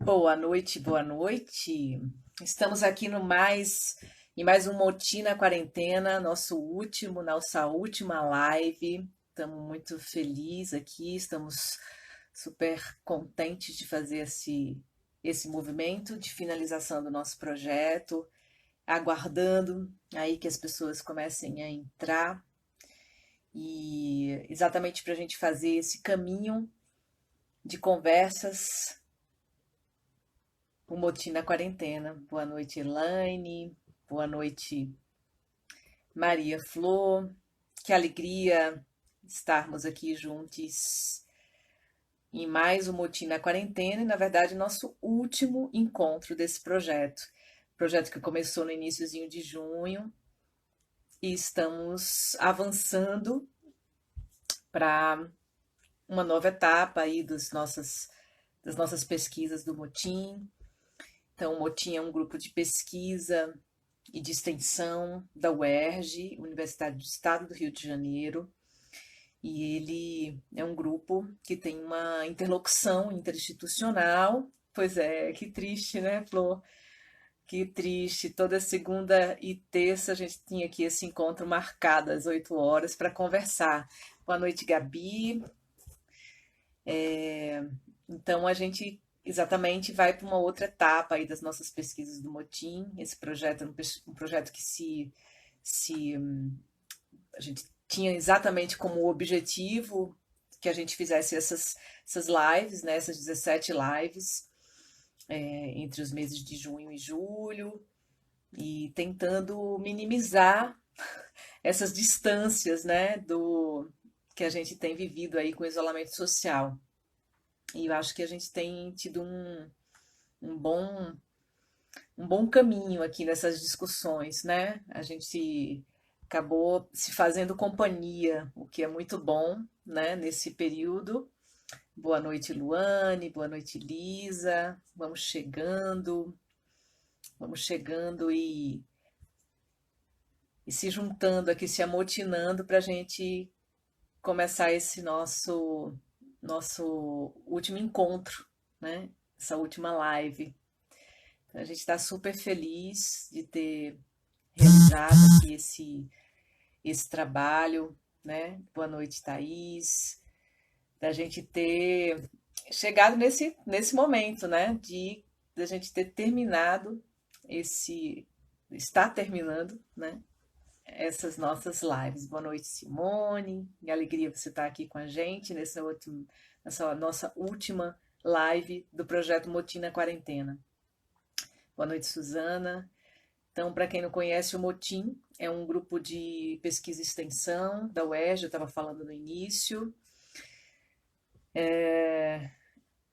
Boa noite, boa noite. Estamos aqui no em mais um Motim na Quarentena, nossa última live. Estamos muito felizes aqui, estamos super contentes de fazer esse movimento de finalização do nosso projeto, aguardando aí que as pessoas comecem a entrar e exatamente para a gente fazer esse caminho de conversas. O Motim na Quarentena. Boa noite, Elaine. Boa noite, Maria Flor. Que alegria estarmos aqui juntos em mais um Motim na Quarentena e, na verdade, nosso último encontro desse projeto. Projeto que começou no iniciozinho de junho e estamos avançando para uma nova etapa aí das nossas pesquisas do Motim. Então, o Motim é um grupo de pesquisa e de extensão da UERJ, Universidade do Estado do Rio de Janeiro, e ele é um grupo que tem uma interlocução interinstitucional. Pois é, que triste, né, Flor? Que triste. Toda segunda e terça a gente tinha aqui esse encontro marcado às 8 horas para conversar. Boa noite, Gabi. Então, a gente exatamente vai para uma outra etapa aí das nossas pesquisas do Motim. Esse projeto é um projeto que se a gente tinha exatamente como objetivo que a gente fizesse essas lives, né, essas 17 lives, entre os meses de junho e julho, e tentando minimizar essas distâncias, né, do que a gente tem vivido aí com o isolamento social. E eu acho que a gente tem tido um bom, um bom caminho aqui nessas discussões, né? A gente acabou se fazendo companhia, o que é muito bom, né, nesse período. Boa noite, Luane, boa noite, Lisa. Vamos chegando e se juntando aqui, se amotinando para a gente começar esse nosso último encontro, né? Essa última live. Então, a gente está super feliz de ter realizado aqui esse trabalho, né? Boa noite, Thaís. Da gente ter chegado nesse momento, né? De da gente ter terminado esse. Está terminando, né? Essas nossas lives. Boa noite, Simone. Que alegria você estar aqui com a gente nessa nossa última live do projeto Motim na Quarentena. Boa noite, Suzana. Então, para quem não conhece, o Motim é um grupo de pesquisa e extensão da UERJ, eu estava falando no início,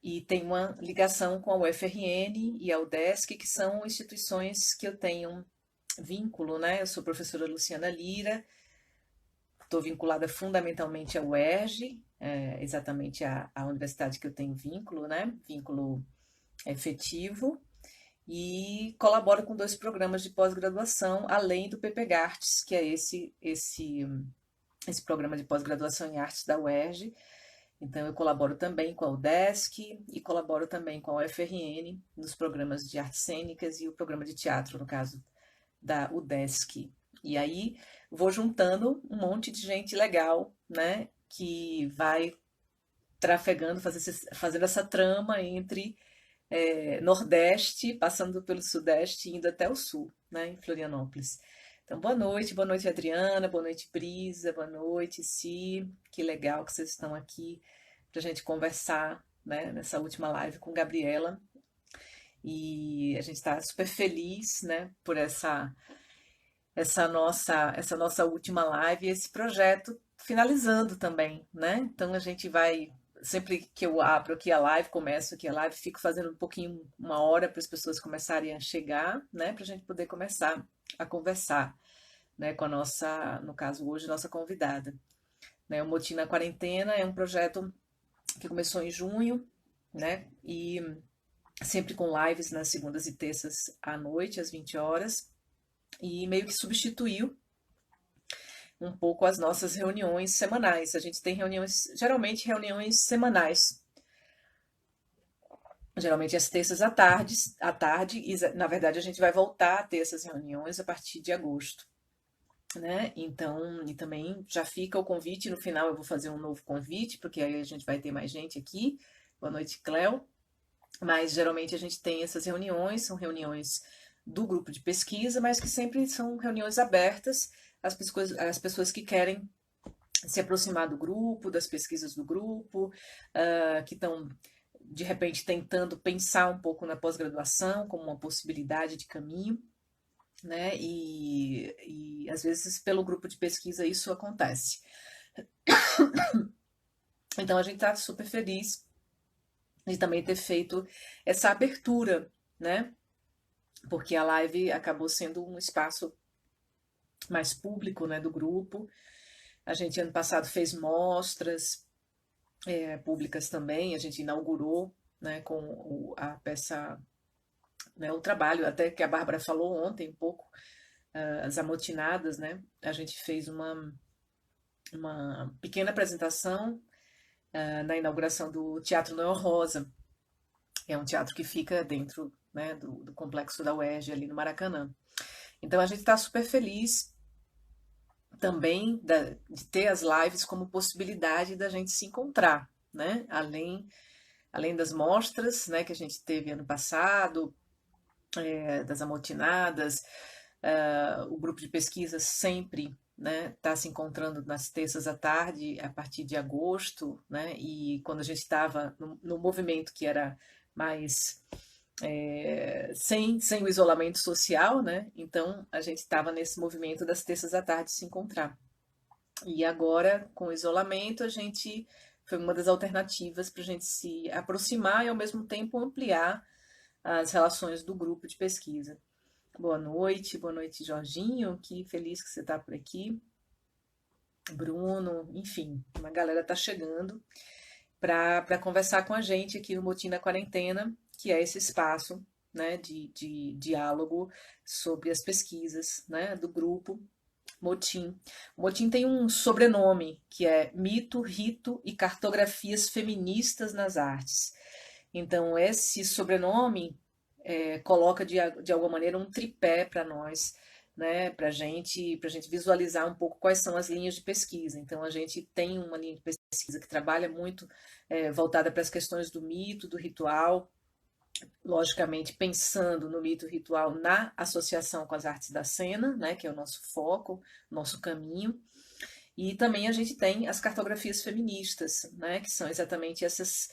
e tem uma ligação com a UFRN e a UDESC, que são instituições que eu tenho vínculo, né? Eu sou professora Luciana Lira, estou vinculada fundamentalmente à UERJ, exatamente a universidade que eu tenho vínculo, né? Vínculo efetivo, e colaboro com dois programas de pós-graduação, além do PPGARTES, que é esse programa de pós-graduação em artes da UERJ. Então, eu colaboro também com a UDESC e colaboro também com a UFRN nos programas de artes cênicas e o programa de teatro, no caso da UDESC. E aí vou juntando um monte de gente legal, né, que vai trafegando, fazendo essa trama entre Nordeste, passando pelo Sudeste e indo até o Sul, né, em Florianópolis. Então, boa noite, Adriana, boa noite, Brisa, boa noite, Si. Que legal que vocês estão aqui para a gente conversar, né, nessa última live com Gabriela. E a gente está super feliz, né, por essa nossa última live, esse projeto finalizando também, né? Então a gente vai sempre que eu abro aqui a live, começo aqui a live, fico fazendo um pouquinho, uma hora para as pessoas começarem a chegar, né? Para a gente poder começar a conversar, né? Com a nossa, no caso hoje, nossa convidada. Né? O Motim na Quarentena é um projeto que começou em junho, né? E sempre com lives nas segundas e terças à noite, às 20 horas, e meio que substituiu um pouco as nossas reuniões semanais. A gente tem reuniões, geralmente reuniões semanais, geralmente às terças à tarde, e na verdade a gente vai voltar a ter essas reuniões a partir de agosto, né? Então, e também já fica o convite, no final eu vou fazer um novo convite, porque aí a gente vai ter mais gente aqui. Boa noite, Cléo. Mas geralmente a gente tem essas reuniões, são reuniões do grupo de pesquisa, mas que sempre são reuniões abertas às pessoas que querem se aproximar do grupo, das pesquisas do grupo, que estão de repente tentando pensar um pouco na pós-graduação como uma possibilidade de caminho, né? E às vezes pelo grupo de pesquisa isso acontece. Então a gente está super feliz de também ter feito essa abertura, né? Porque a live acabou sendo um espaço mais público, né, do grupo. A gente ano passado fez mostras públicas também, a gente inaugurou, né, com a peça, né, o trabalho, até que a Bárbara falou ontem um pouco, as amotinadas, né, a gente fez uma pequena apresentação na inauguração do Teatro Noel Rosa, que é um teatro que fica dentro, né, do complexo da UERJ, ali no Maracanã. Então a gente está super feliz também de ter as lives como possibilidade da gente se encontrar, né? Além das mostras, né, que a gente teve ano passado, das amotinadas, o grupo de pesquisa sempre, né, está se encontrando nas terças à tarde a partir de agosto, né? E quando a gente estava no movimento que era mais sem o isolamento social, né? Então a gente estava nesse movimento das terças à tarde se encontrar. E agora, com o isolamento, a gente foi uma das alternativas para a gente se aproximar e ao mesmo tempo ampliar as relações do grupo de pesquisa. Boa noite, Jorginho, que feliz que você está por aqui. Bruno, enfim, uma galera está chegando para conversar com a gente aqui no Motim da Quarentena, que é esse espaço, né, de diálogo sobre as pesquisas, né, do grupo Motim. O Motim tem um sobrenome que é Mito, Rito e Cartografias Feministas nas Artes. Então, esse sobrenome coloca de alguma maneira um tripé para nós, né, para gente visualizar um pouco quais são as linhas de pesquisa. Então, a gente tem uma linha de pesquisa que trabalha muito voltada para as questões do mito, do ritual, logicamente pensando no mito ritual na associação com as artes da cena, né, que é o nosso foco, nosso caminho. E também a gente tem as cartografias feministas, né, que são exatamente essas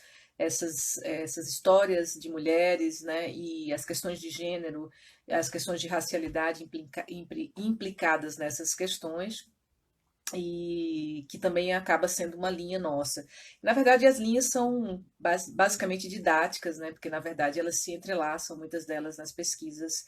histórias de mulheres, né, e as questões de gênero, as questões de racialidade implicadas nessas questões, e que também acaba sendo uma linha nossa. Na verdade, as linhas são basicamente didáticas, né? Porque na verdade elas se entrelaçam, muitas delas nas pesquisas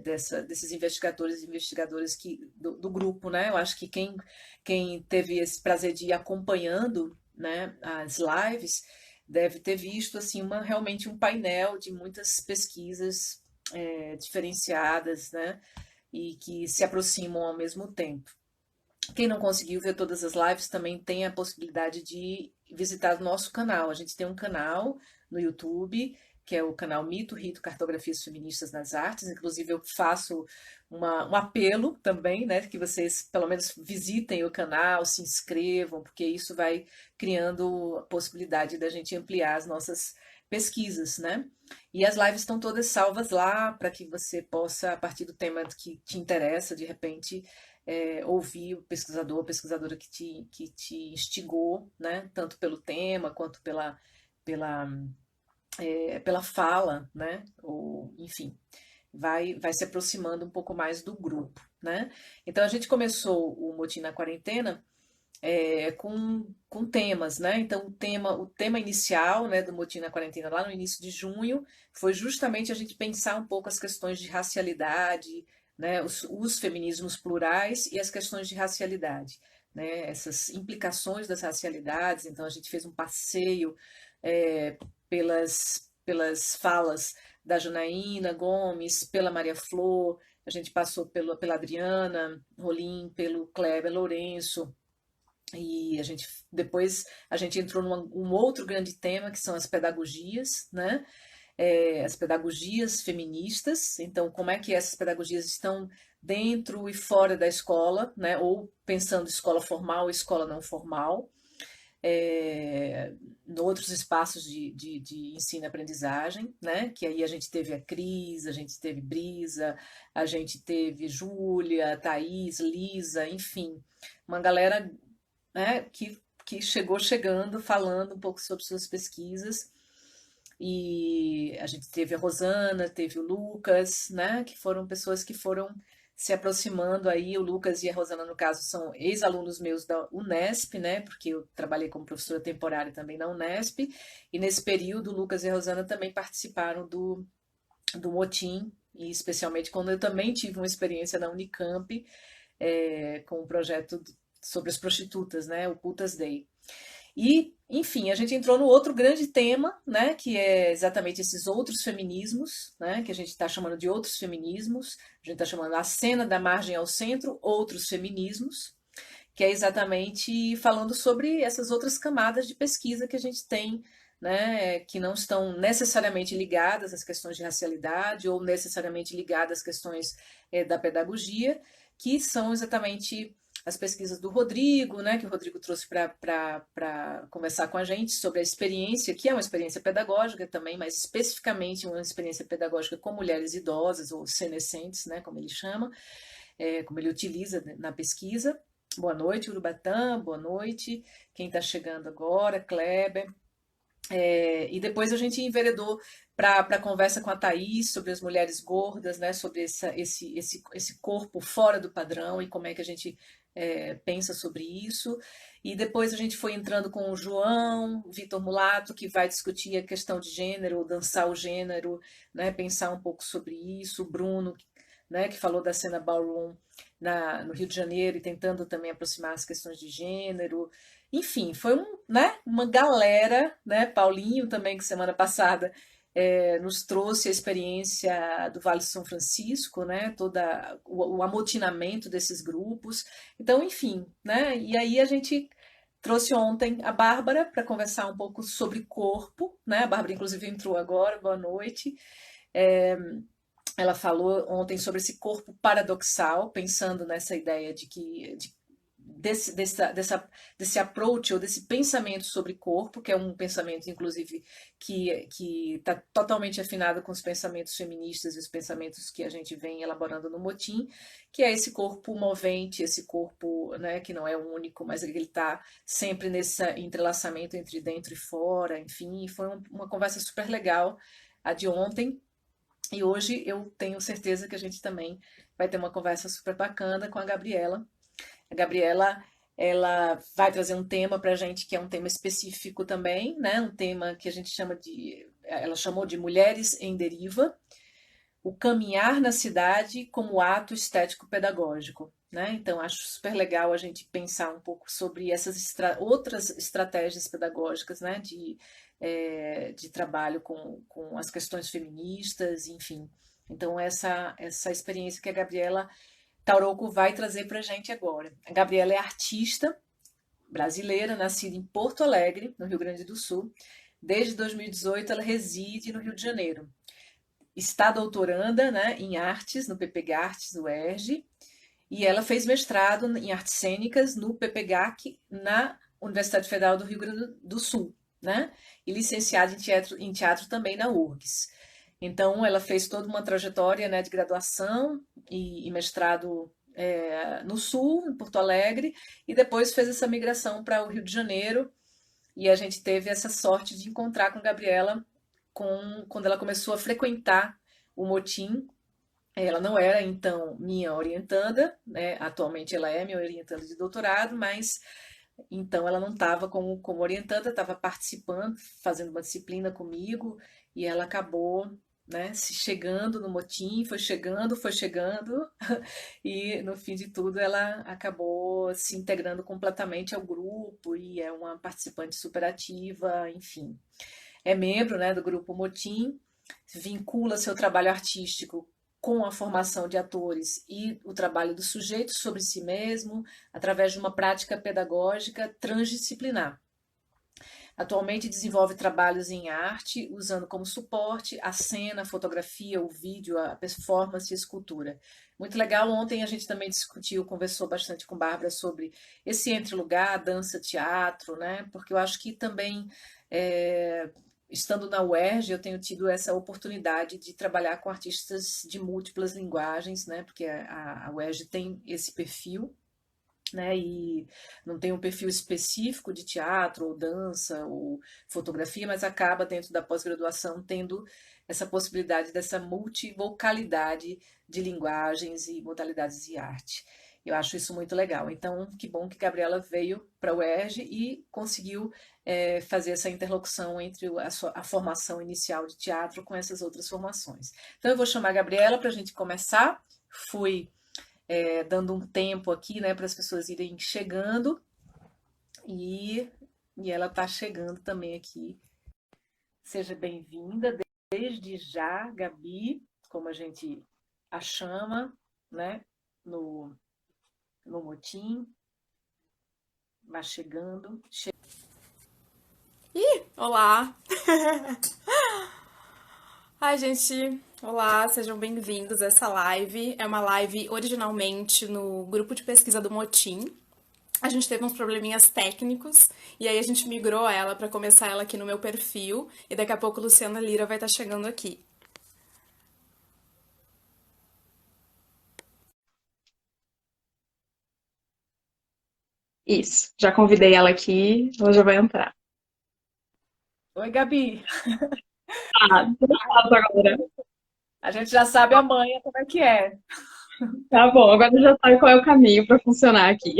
desses investigadores e investigadoras do grupo, né? Eu acho que quem teve esse prazer de ir acompanhando, né, as lives deve ter visto assim realmente um painel de muitas pesquisas diferenciadas, né? E que se aproximam ao mesmo tempo. Quem não conseguiu ver todas as lives também tem a possibilidade de visitar o nosso canal. A gente tem um canal no YouTube, que é o canal Mito, Rito, Cartografias Feministas nas Artes. Inclusive, eu faço um apelo também, né? Que vocês pelo menos visitem o canal, se inscrevam, porque isso vai criando a possibilidade da gente ampliar as nossas pesquisas, né? E as lives estão todas salvas lá para que você possa, a partir do tema que te interessa, de repente ouvir o pesquisador, a pesquisadora que te instigou, né? Tanto pelo tema quanto pela, pela fala, né? Ou, enfim, vai se aproximando um pouco mais do grupo, né? Então a gente começou o Motim na Quarentena com temas, né? Então o tema inicial, né, do Motim na Quarentena lá no início de junho foi justamente a gente pensar um pouco as questões de racialidade, né, os feminismos plurais e as questões de racialidade, né? Essas implicações das racialidades. Então a gente fez um passeio pelas falas da Janaína Gomes, pela Maria Flor, a gente passou pela Adriana Rolim, pelo Kleber Lourenço, E depois a gente entrou num outro grande tema, que são as pedagogias, né? As pedagogias feministas. Então, como é que essas pedagogias estão dentro e fora da escola, né? Ou pensando escola formal, escola não formal, é, em outros espaços de ensino e aprendizagem, né? Que aí a gente teve a Cris, a gente teve Brisa, a gente teve Júlia, Thaís, Lisa, enfim, uma galera, né, que chegando, falando um pouco sobre suas pesquisas. E a gente teve a Rosana, teve o Lucas, né, que foram pessoas que foram se aproximando aí. O Lucas e a Rosana, no caso, são ex-alunos meus da Unesp, né, porque eu trabalhei como professora temporária também na Unesp, e nesse período o Lucas e a Rosana também participaram do motim, e especialmente quando eu também tive uma experiência na Unicamp, com um projeto sobre as prostitutas, né, o Putas Day. E, enfim, a gente entrou no outro grande tema, né, que é exatamente esses outros feminismos, né, que a gente está chamando de outros feminismos, a gente está chamando a cena da margem ao centro, outros feminismos, que é exatamente falando sobre essas outras camadas de pesquisa que a gente tem, né, que não estão necessariamente ligadas às questões de racialidade ou necessariamente ligadas às questões da pedagogia, que são exatamente as pesquisas do Rodrigo, né, que o Rodrigo trouxe para conversar com a gente sobre a experiência, que é uma experiência pedagógica também, mas especificamente uma experiência pedagógica com mulheres idosas ou senescentes, né, como ele chama, como ele utiliza na pesquisa. Boa noite, Urubatã, boa noite. Quem está chegando agora, Kleber. E depois a gente enveredou para a conversa com a Thaís sobre as mulheres gordas, né, sobre esse corpo fora do padrão e como é que a gente pensa sobre isso. E depois a gente foi entrando com o João, Vitor Mulato, que vai discutir a questão de gênero, dançar o gênero, né, pensar um pouco sobre isso. O Bruno, né, que falou da cena ballroom no Rio de Janeiro e tentando também aproximar as questões de gênero. Enfim, foi né, uma galera, né? Paulinho também, que semana passada nos trouxe a experiência do Vale de São Francisco, né? Todo o amotinamento desses grupos. Então, enfim, né? E aí a gente trouxe ontem a Bárbara para conversar um pouco sobre corpo, né? A Bárbara, inclusive, entrou agora, boa noite. Ela falou ontem sobre esse corpo paradoxal, pensando nessa ideia desse approach ou desse pensamento sobre corpo, que é um pensamento, inclusive, que está totalmente afinado com os pensamentos feministas e os pensamentos que a gente vem elaborando no Motim, que é esse corpo movente, esse corpo, né, que não é único, mas ele está sempre nesse entrelaçamento entre dentro e fora, enfim, foi uma conversa super legal, a de ontem. E hoje eu tenho certeza que a gente também vai ter uma conversa super bacana com a Gabriela. A Gabriela, ela vai trazer um tema para a gente que é um tema específico também, né? Um tema que a gente ela chamou de Mulheres em Deriva, o caminhar na cidade como ato estético-pedagógico. Né? Então, acho super legal a gente pensar um pouco sobre essas outras estratégias pedagógicas, né? De trabalho com as questões feministas, enfim. Então, essa experiência que a Gabriela Tauroco vai trazer para a gente agora. A Gabriela é artista brasileira, nascida em Porto Alegre, no Rio Grande do Sul. Desde 2018, ela reside no Rio de Janeiro. Está doutoranda, né, em artes no PPGartes, do UERJ, e ela fez mestrado em artes cênicas no PPGAC, na Universidade Federal do Rio Grande do Sul, né? E licenciada em teatro também na URGS. Então, ela fez toda uma trajetória, né, de graduação e mestrado no Sul, em Porto Alegre, e depois fez essa migração para o Rio de Janeiro. E a gente teve essa sorte de encontrar com a Gabriela quando ela começou a frequentar o Motim. Ela não era, então, minha orientanda, né? Atualmente ela é minha orientanda de doutorado, mas então ela não estava como orientanda, estava participando, fazendo uma disciplina comigo, e ela acabou, né, se chegando no Motim, foi chegando, e no fim de tudo ela acabou se integrando completamente ao grupo e é uma participante super ativa, enfim. É membro, né, do grupo Motim, vincula seu trabalho artístico com a formação de atores e o trabalho do sujeito sobre si mesmo, através de uma prática pedagógica transdisciplinar. Atualmente desenvolve trabalhos em arte, usando como suporte a cena, a fotografia, o vídeo, a performance e a escultura. Muito legal. Ontem a gente também discutiu, conversou bastante com Bárbara sobre esse entre-lugar, dança, teatro, né? Porque eu acho que também, estando na UERJ, eu tenho tido essa oportunidade de trabalhar com artistas de múltiplas linguagens, né? Porque a UERJ tem esse perfil, né? E não tem um perfil específico de teatro, ou dança, ou fotografia, mas acaba dentro da pós-graduação tendo essa possibilidade dessa multivocalidade de linguagens e modalidades de arte. Eu acho isso muito legal. Então, que bom que Gabriela veio para o UERJ e conseguiu fazer essa interlocução entre a formação inicial de teatro com essas outras formações. Então, eu vou chamar a Gabriela para a gente começar. Fui dando um tempo aqui, né, para as pessoas irem chegando e, e ela está chegando também aqui. Seja bem-vinda desde já, Gabi, como a gente a chama, né, no, no motim. Vai chegando. Olá! Ai, gente, olá, sejam bem-vindos a essa live. É uma live originalmente no grupo de pesquisa do Motim. A gente teve uns probleminhas técnicos e aí a gente migrou ela para começar ela aqui no meu perfil e daqui a pouco Luciana Lira vai estar chegando aqui. Isso, já convidei ela aqui, ela já vai entrar. Oi, Gabi. Ah, tudo faço agora. A gente já sabe amanhã como é que é. Tá bom, agora já sabe qual é o caminho para funcionar aqui.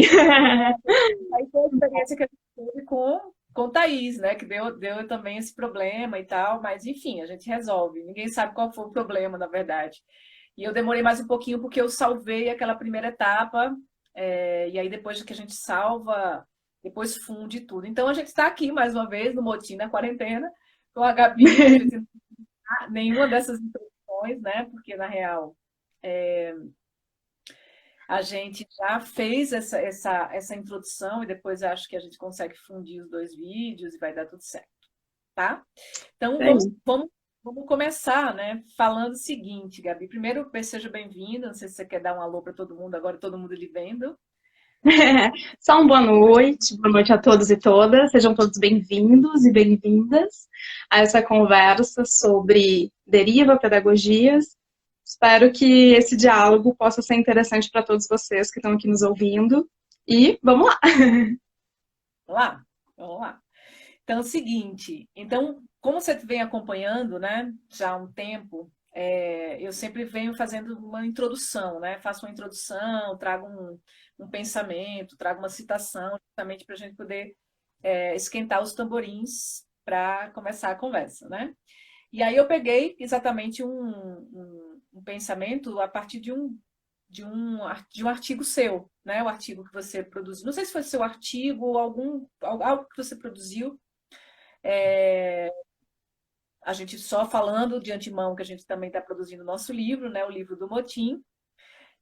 Aí foi a experiência que a gente teve com Thaís, né? Que deu também esse problema e tal, mas enfim, a gente resolve. Ninguém sabe qual foi o problema, na verdade. E eu demorei mais um pouquinho porque eu salvei aquela primeira etapa, e aí depois que a gente salva, depois funde tudo. Então a gente está aqui mais uma vez no Motim na quarentena, com a Gabi, a gente não tem nenhuma dessas introduções, né? Porque na real a gente já fez essa introdução e depois acho que a gente consegue fundir os dois vídeos e vai dar tudo certo, tá? Então vamos começar, né? Falando o seguinte, Gabi. Primeiro, seja bem-vinda. Não sei se você quer dar um alô para todo mundo, agora todo mundo lhe vendo. Só uma boa noite a todos e todas. Sejam todos bem-vindos e bem-vindas a essa conversa sobre deriva, pedagogias. Espero que esse diálogo possa ser interessante para todos vocês que estão aqui nos ouvindo. E vamos lá! Vamos lá, vamos lá. Então, é o seguinte. Então, como você vem acompanhando, né, já há um tempo, eu sempre venho fazendo uma introdução, né? Faço uma introdução, trago um pensamento, trago uma citação, justamente para a gente poder esquentar os tamborins para começar a conversa, né? E aí eu peguei exatamente um pensamento a partir de um artigo seu, né? O artigo que você produziu. Não sei se foi seu artigo ou algo que você produziu. A gente só falando de antemão que a gente também está produzindo o nosso livro, né? O livro do Motim.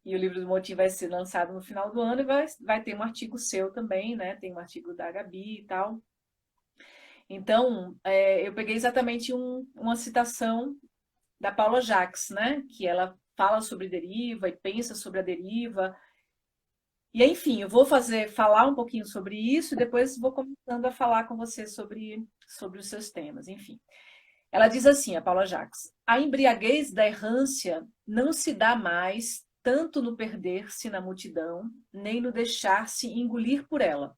E o livro do Motim vai ser lançado no final do ano e vai ter um artigo seu também, né? Tem um artigo da Gabi e tal. Então, eu peguei exatamente uma citação da Paula Jacques, né? Que ela fala sobre deriva e pensa sobre a deriva. E enfim, eu vou falar um pouquinho sobre isso e depois vou começando a falar com você sobre os seus temas, enfim. Ela diz assim, a Paula Jacques: a embriaguez da errância não se dá mais tanto no perder-se na multidão, nem no deixar-se engolir por ela,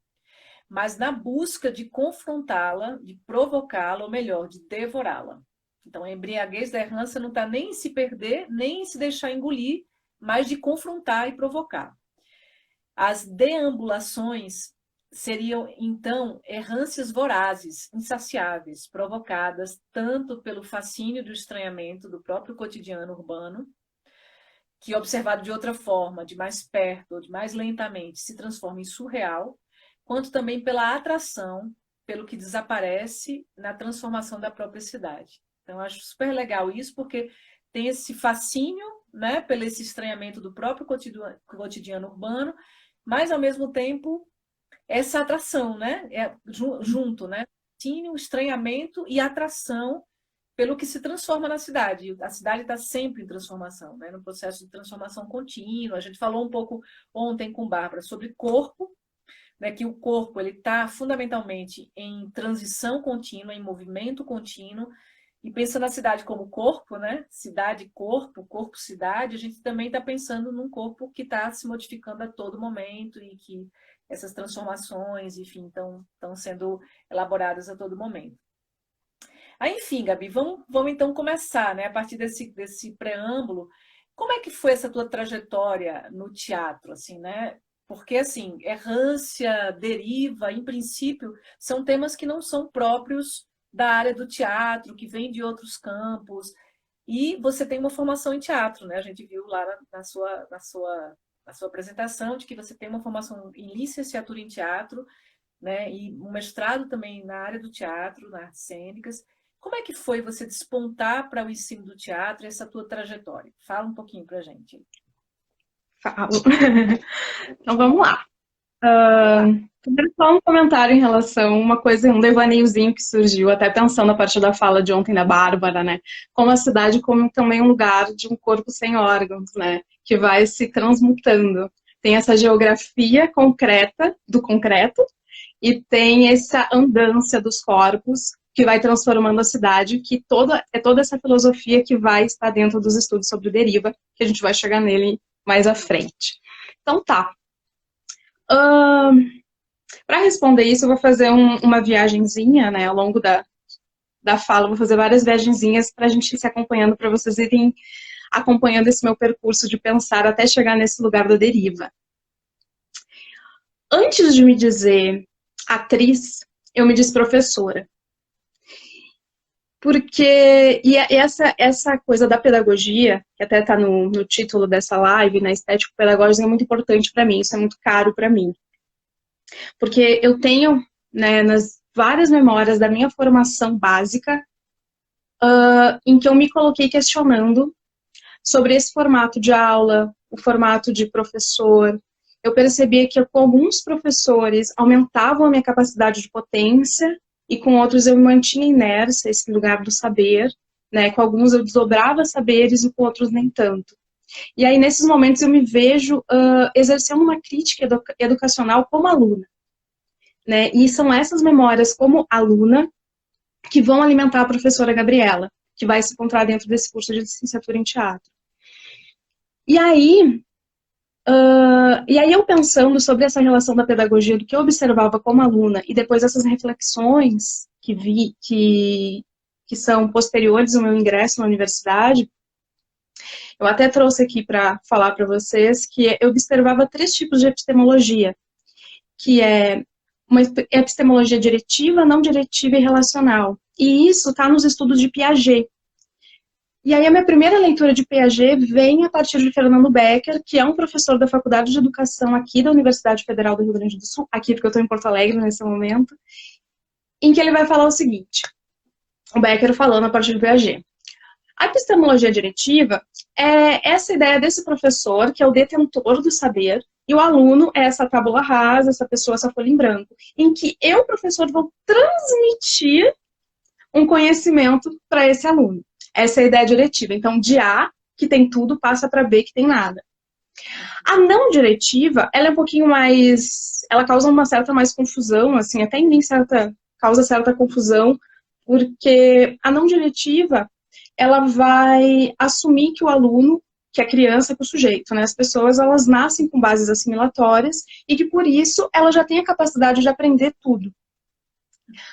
mas na busca de confrontá-la, de provocá-la, ou melhor, de devorá-la. Então, a embriaguez da errância não está nem em se perder, nem em se deixar engolir, mas de confrontar e provocar. As deambulações seriam, então, errâncias vorazes, insaciáveis, provocadas tanto pelo fascínio do estranhamento do próprio cotidiano urbano, que, observado de outra forma, de mais perto ou de mais lentamente, se transforma em surreal, quanto também pela atração pelo que desaparece na transformação da própria cidade. Então, eu acho super legal isso, porque tem esse fascínio né, pelo esse estranhamento do próprio cotidiano urbano, mas, ao mesmo tempo, essa atração, né, junto, né, o estranhamento e atração pelo que se transforma na cidade. A cidade está sempre em transformação, né, no processo de transformação contínua. A gente falou um pouco ontem com Bárbara sobre corpo, né, que o corpo ele está fundamentalmente em transição contínua, em movimento contínuo, e pensando na cidade como corpo, né, cidade-corpo, corpo-cidade, a gente também está pensando num corpo que está se modificando a todo momento e que essas transformações, enfim, estão sendo elaboradas a todo momento. Aí, enfim, Gabi, vamos então começar, né, a partir desse preâmbulo. Como é que foi essa tua trajetória no teatro, assim, né? Porque, assim, errância, deriva, em princípio, são temas que não são próprios da área do teatro, que vêm de outros campos. E você tem uma formação em teatro, né? A gente viu lá na sua apresentação de que você tem uma formação em licenciatura em teatro, né? E um mestrado também na área do teatro, nas artes cênicas. Como é que foi você despontar para o ensino do teatro, essa tua trajetória? Fala um pouquinho para a gente. Falo. Então vamos lá. Primeiro só um comentário em relação a uma coisa, um devaneiozinho que surgiu, até pensando a partir da fala de ontem da Bárbara, né? Como a cidade como também um lugar de um corpo sem órgãos, né? Que vai se transmutando. Tem essa geografia concreta, do concreto, e tem essa andância dos corpos que vai transformando a cidade, que é toda essa filosofia que vai estar dentro dos estudos sobre deriva, que a gente vai chegar nele mais à frente. Então tá. Para responder isso, eu vou fazer uma viagenzinha, né, ao longo da fala, eu vou fazer várias viagenzinhas para a gente ir se acompanhando, para vocês irem acompanhando esse meu percurso de pensar até chegar nesse lugar da deriva. Antes de me dizer atriz, eu me disse professora. Porque, essa coisa da pedagogia, que até está no título dessa live, na estética pedagógica, é muito importante para mim, isso é muito caro para mim. Porque eu tenho, né, nas várias memórias da minha formação básica, em que eu me coloquei questionando sobre esse formato de aula, o formato de professor. Eu percebia que com alguns professores aumentavam a minha capacidade de potência, e com outros eu me mantinha inércia, esse lugar do saber, né? Com alguns eu desdobrava saberes e com outros nem tanto. E aí, nesses momentos, eu me vejo exercendo uma crítica educacional como aluna, né? E são essas memórias como aluna que vão alimentar a professora Gabriela, que vai se encontrar dentro desse curso de licenciatura em teatro. E aí eu pensando sobre essa relação da pedagogia, do que eu observava como aluna, e depois essas reflexões que são posteriores ao meu ingresso na universidade, eu até trouxe aqui para falar para vocês que eu observava 3 tipos de epistemologia, que é uma epistemologia diretiva, não diretiva e relacional. E isso está nos estudos de Piaget. E aí a minha primeira leitura de Piaget vem a partir de Fernando Becker, que é um professor da Faculdade de Educação aqui da Universidade Federal do Rio Grande do Sul, aqui porque eu estou em Porto Alegre nesse momento, em que ele vai falar o seguinte, o Becker falando a partir de Piaget. A epistemologia diretiva é essa ideia desse professor, que é o detentor do saber, e o aluno é essa tábula rasa, essa pessoa, essa folha em branco, em que eu, professor, vou transmitir um conhecimento para esse aluno. Essa é a ideia diretiva. Então, de A, que tem tudo, passa para B, que tem nada. A não diretiva, ela é um pouquinho mais... Ela causa uma certa mais confusão, assim, até em mim causa certa confusão, porque a não diretiva, ela vai assumir que o aluno, que a criança, que o sujeito, né? As pessoas, elas nascem com bases assimilatórias e que, por isso, ela já tem a capacidade de aprender tudo.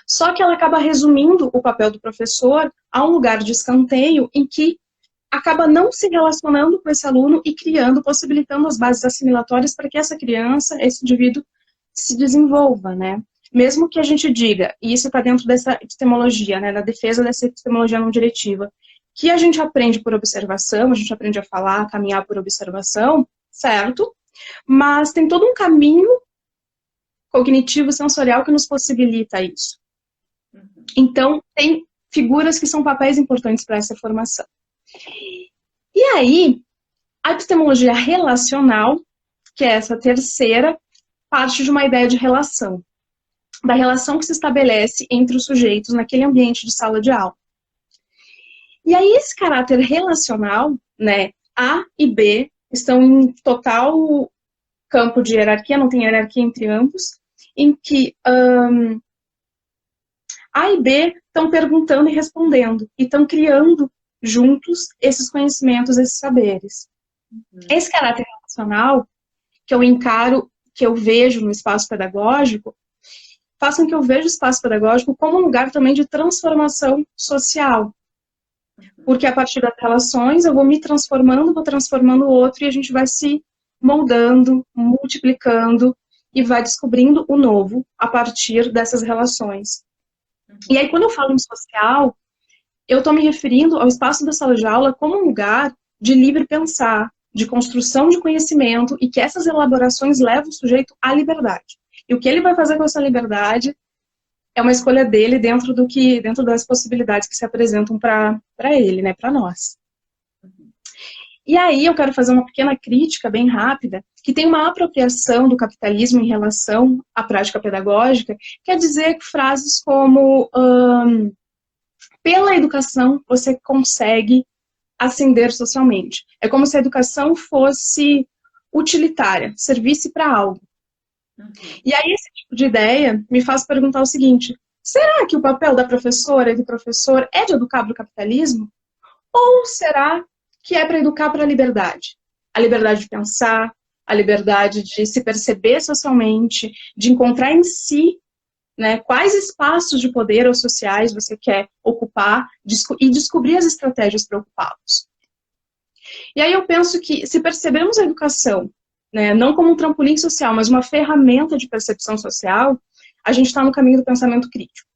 Só que ela acaba resumindo o papel do professor a um lugar de escanteio em que acaba não se relacionando com esse aluno e criando, possibilitando as bases assimilatórias para que essa criança, esse indivíduo, se desenvolva, né? Mesmo que a gente diga, e isso está dentro dessa epistemologia, né, da defesa dessa epistemologia não diretiva, que a gente aprende por observação, a gente aprende a falar, a caminhar por observação, certo? Mas tem todo um caminho cognitivo, sensorial que nos possibilita isso. Então, tem figuras que são papéis importantes para essa formação. E aí, A epistemologia relacional, que é essa terceira, parte de uma ideia de relação, da relação que se estabelece entre os sujeitos naquele ambiente de sala de aula. E aí esse caráter relacional, né, A e B estão em total campo de hierarquia, não tem hierarquia entre ambos, em que A e B estão perguntando e respondendo, e estão criando juntos esses conhecimentos, esses saberes. Esse caráter relacional, que eu encaro, que eu vejo no espaço pedagógico, faz com que eu veja o espaço pedagógico como um lugar também de transformação social. Porque a partir das relações eu vou me transformando, vou transformando o outro, e a gente vai se moldando, multiplicando, e vai descobrindo o novo a partir dessas relações. E aí, quando eu falo em social, eu estou me referindo ao espaço da sala de aula como um lugar de livre pensar, de construção de conhecimento, e que essas elaborações levam o sujeito à liberdade. E o que ele vai fazer com essa liberdade é uma escolha dele dentro das possibilidades que se apresentam para ele, né, para nós. E aí eu quero fazer uma pequena crítica bem rápida, que tem uma apropriação do capitalismo em relação à prática pedagógica, quer dizer frases como pela educação você consegue ascender socialmente. É como se a educação fosse utilitária, servisse para algo. E aí esse tipo de ideia me faz perguntar o seguinte: será que o papel da professora e do professor é de educar para o capitalismo? Ou será que é para educar para a liberdade? A liberdade de pensar, a liberdade de se perceber socialmente, de encontrar em si, né, quais espaços de poder ou sociais você quer ocupar e descobrir as estratégias para ocupá-los. E aí eu penso que, se percebemos a educação, né, não como um trampolim social, mas uma ferramenta de percepção social, a gente está no caminho do pensamento crítico.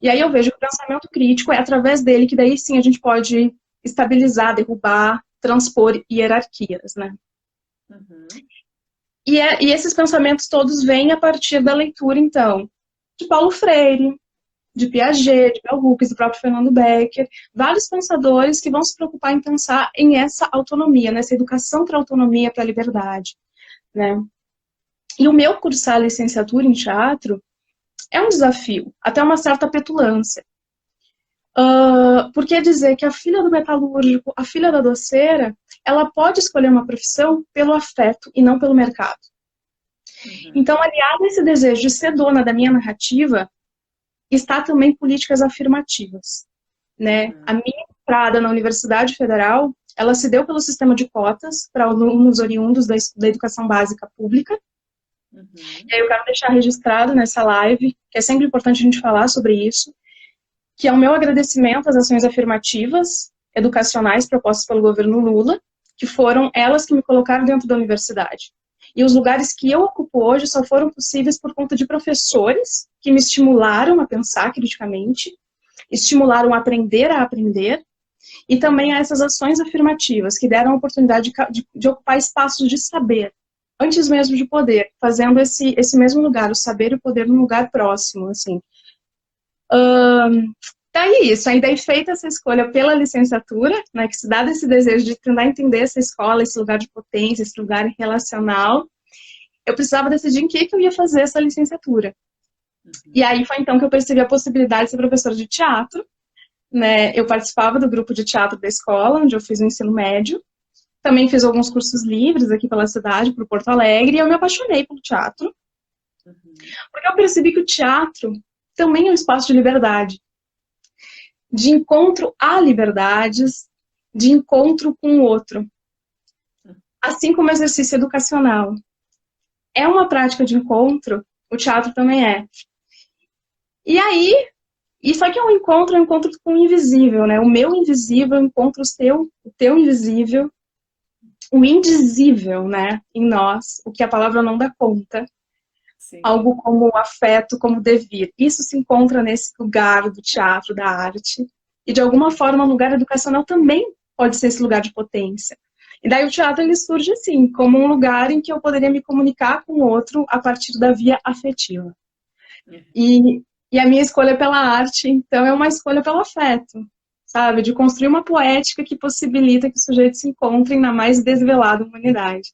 E aí eu vejo que o pensamento crítico é através dele que daí sim a gente pode estabilizar, derrubar, transpor hierarquias, né? E esses pensamentos todos vêm a partir da leitura, então, de Paulo Freire, de Piaget, de Bell Hooks, do próprio Fernando Becker, vários pensadores que vão se preocupar em pensar em essa autonomia, nessa educação para a autonomia, para a liberdade, né? E o meu cursar licenciatura em teatro é um desafio, até uma certa petulância. Porque dizer que a filha do metalúrgico, a filha da doceira, ela pode escolher uma profissão pelo afeto e não pelo mercado. Então, aliado a esse desejo de ser dona da minha narrativa, está também políticas afirmativas, né? A minha entrada na Universidade Federal, ela se deu pelo sistema de cotas para alunos oriundos da educação básica pública. E aí eu quero deixar registrado nessa live, que é sempre importante a gente falar sobre isso, que é o meu agradecimento às ações afirmativas educacionais propostas pelo governo Lula, que foram elas que me colocaram dentro da universidade. E os lugares que eu ocupo hoje só foram possíveis por conta de professores que me estimularam a pensar criticamente, estimularam a aprender, e também a essas ações afirmativas que deram a oportunidade de ocupar espaços de saber, antes mesmo de poder, fazendo esse mesmo lugar, o saber e o poder num lugar próximo, assim. Daí isso, aí daí feita essa escolha pela licenciatura, né, que se dá esse desejo de tentar entender essa escola, esse lugar de potência, esse lugar relacional, eu precisava decidir em que eu ia fazer essa licenciatura. E aí foi então que eu percebi a possibilidade de ser professora de teatro, né, eu participava do grupo de teatro da escola, onde eu fiz o ensino médio, também fiz alguns cursos livres aqui pela cidade, por Porto Alegre, e eu me apaixonei pelo teatro, porque eu percebi que o teatro também é um espaço de liberdade, de encontro a liberdades, de encontro com o outro. Assim como o exercício educacional é uma prática de encontro, o teatro também é. E aí, isso aqui é um encontro com o invisível, né? O meu invisível encontra o teu invisível, o indizível, né? Em nós, o que a palavra não dá conta. Sim. Algo como o afeto, como o devir. Isso se encontra nesse lugar do teatro, da arte. E, de alguma forma, o lugar educacional também pode ser esse lugar de potência. E daí o teatro ele surge assim, como um lugar em que eu poderia me comunicar com o outro a partir da via afetiva. E a minha escolha pela arte, então, é uma escolha pelo afeto, sabe? De construir uma poética que possibilita que os sujeitos se encontrem na mais desvelada humanidade.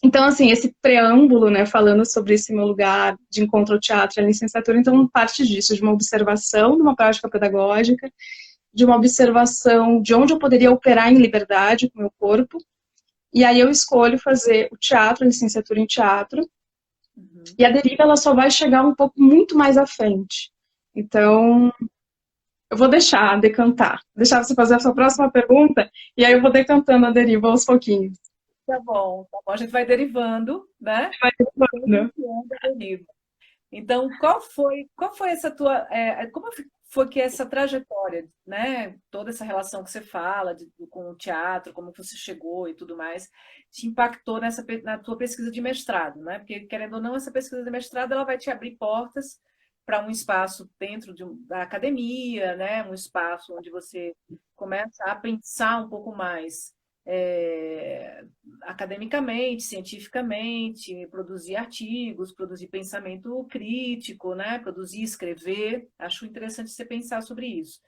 Então, assim, esse preâmbulo, né, falando sobre esse meu lugar de encontro ao teatro e à licenciatura, então parte disso, de uma observação de uma prática pedagógica, de uma observação de onde eu poderia operar em liberdade com o meu corpo, e aí eu escolho fazer o teatro, a licenciatura em teatro, e a deriva ela só vai chegar um pouco muito mais à frente. Então, eu vou deixar você fazer a sua próxima pergunta, e aí eu vou decantando a deriva aos pouquinhos. Tá bom, tá bom. A gente vai derivando, né? Vai derivando. Deriva. Então, qual foi essa tua, como foi que essa trajetória, né? Toda essa relação que você fala com o teatro, como você chegou e tudo mais, te impactou na tua pesquisa de mestrado, né? Porque, querendo ou não, essa pesquisa de mestrado ela vai te abrir portas para um espaço dentro da academia, né? Um espaço onde você começa a pensar um pouco mais academicamente, cientificamente, produzir artigos, produzir pensamento crítico, né? Produzir, escrever. Acho interessante você pensar sobre isso.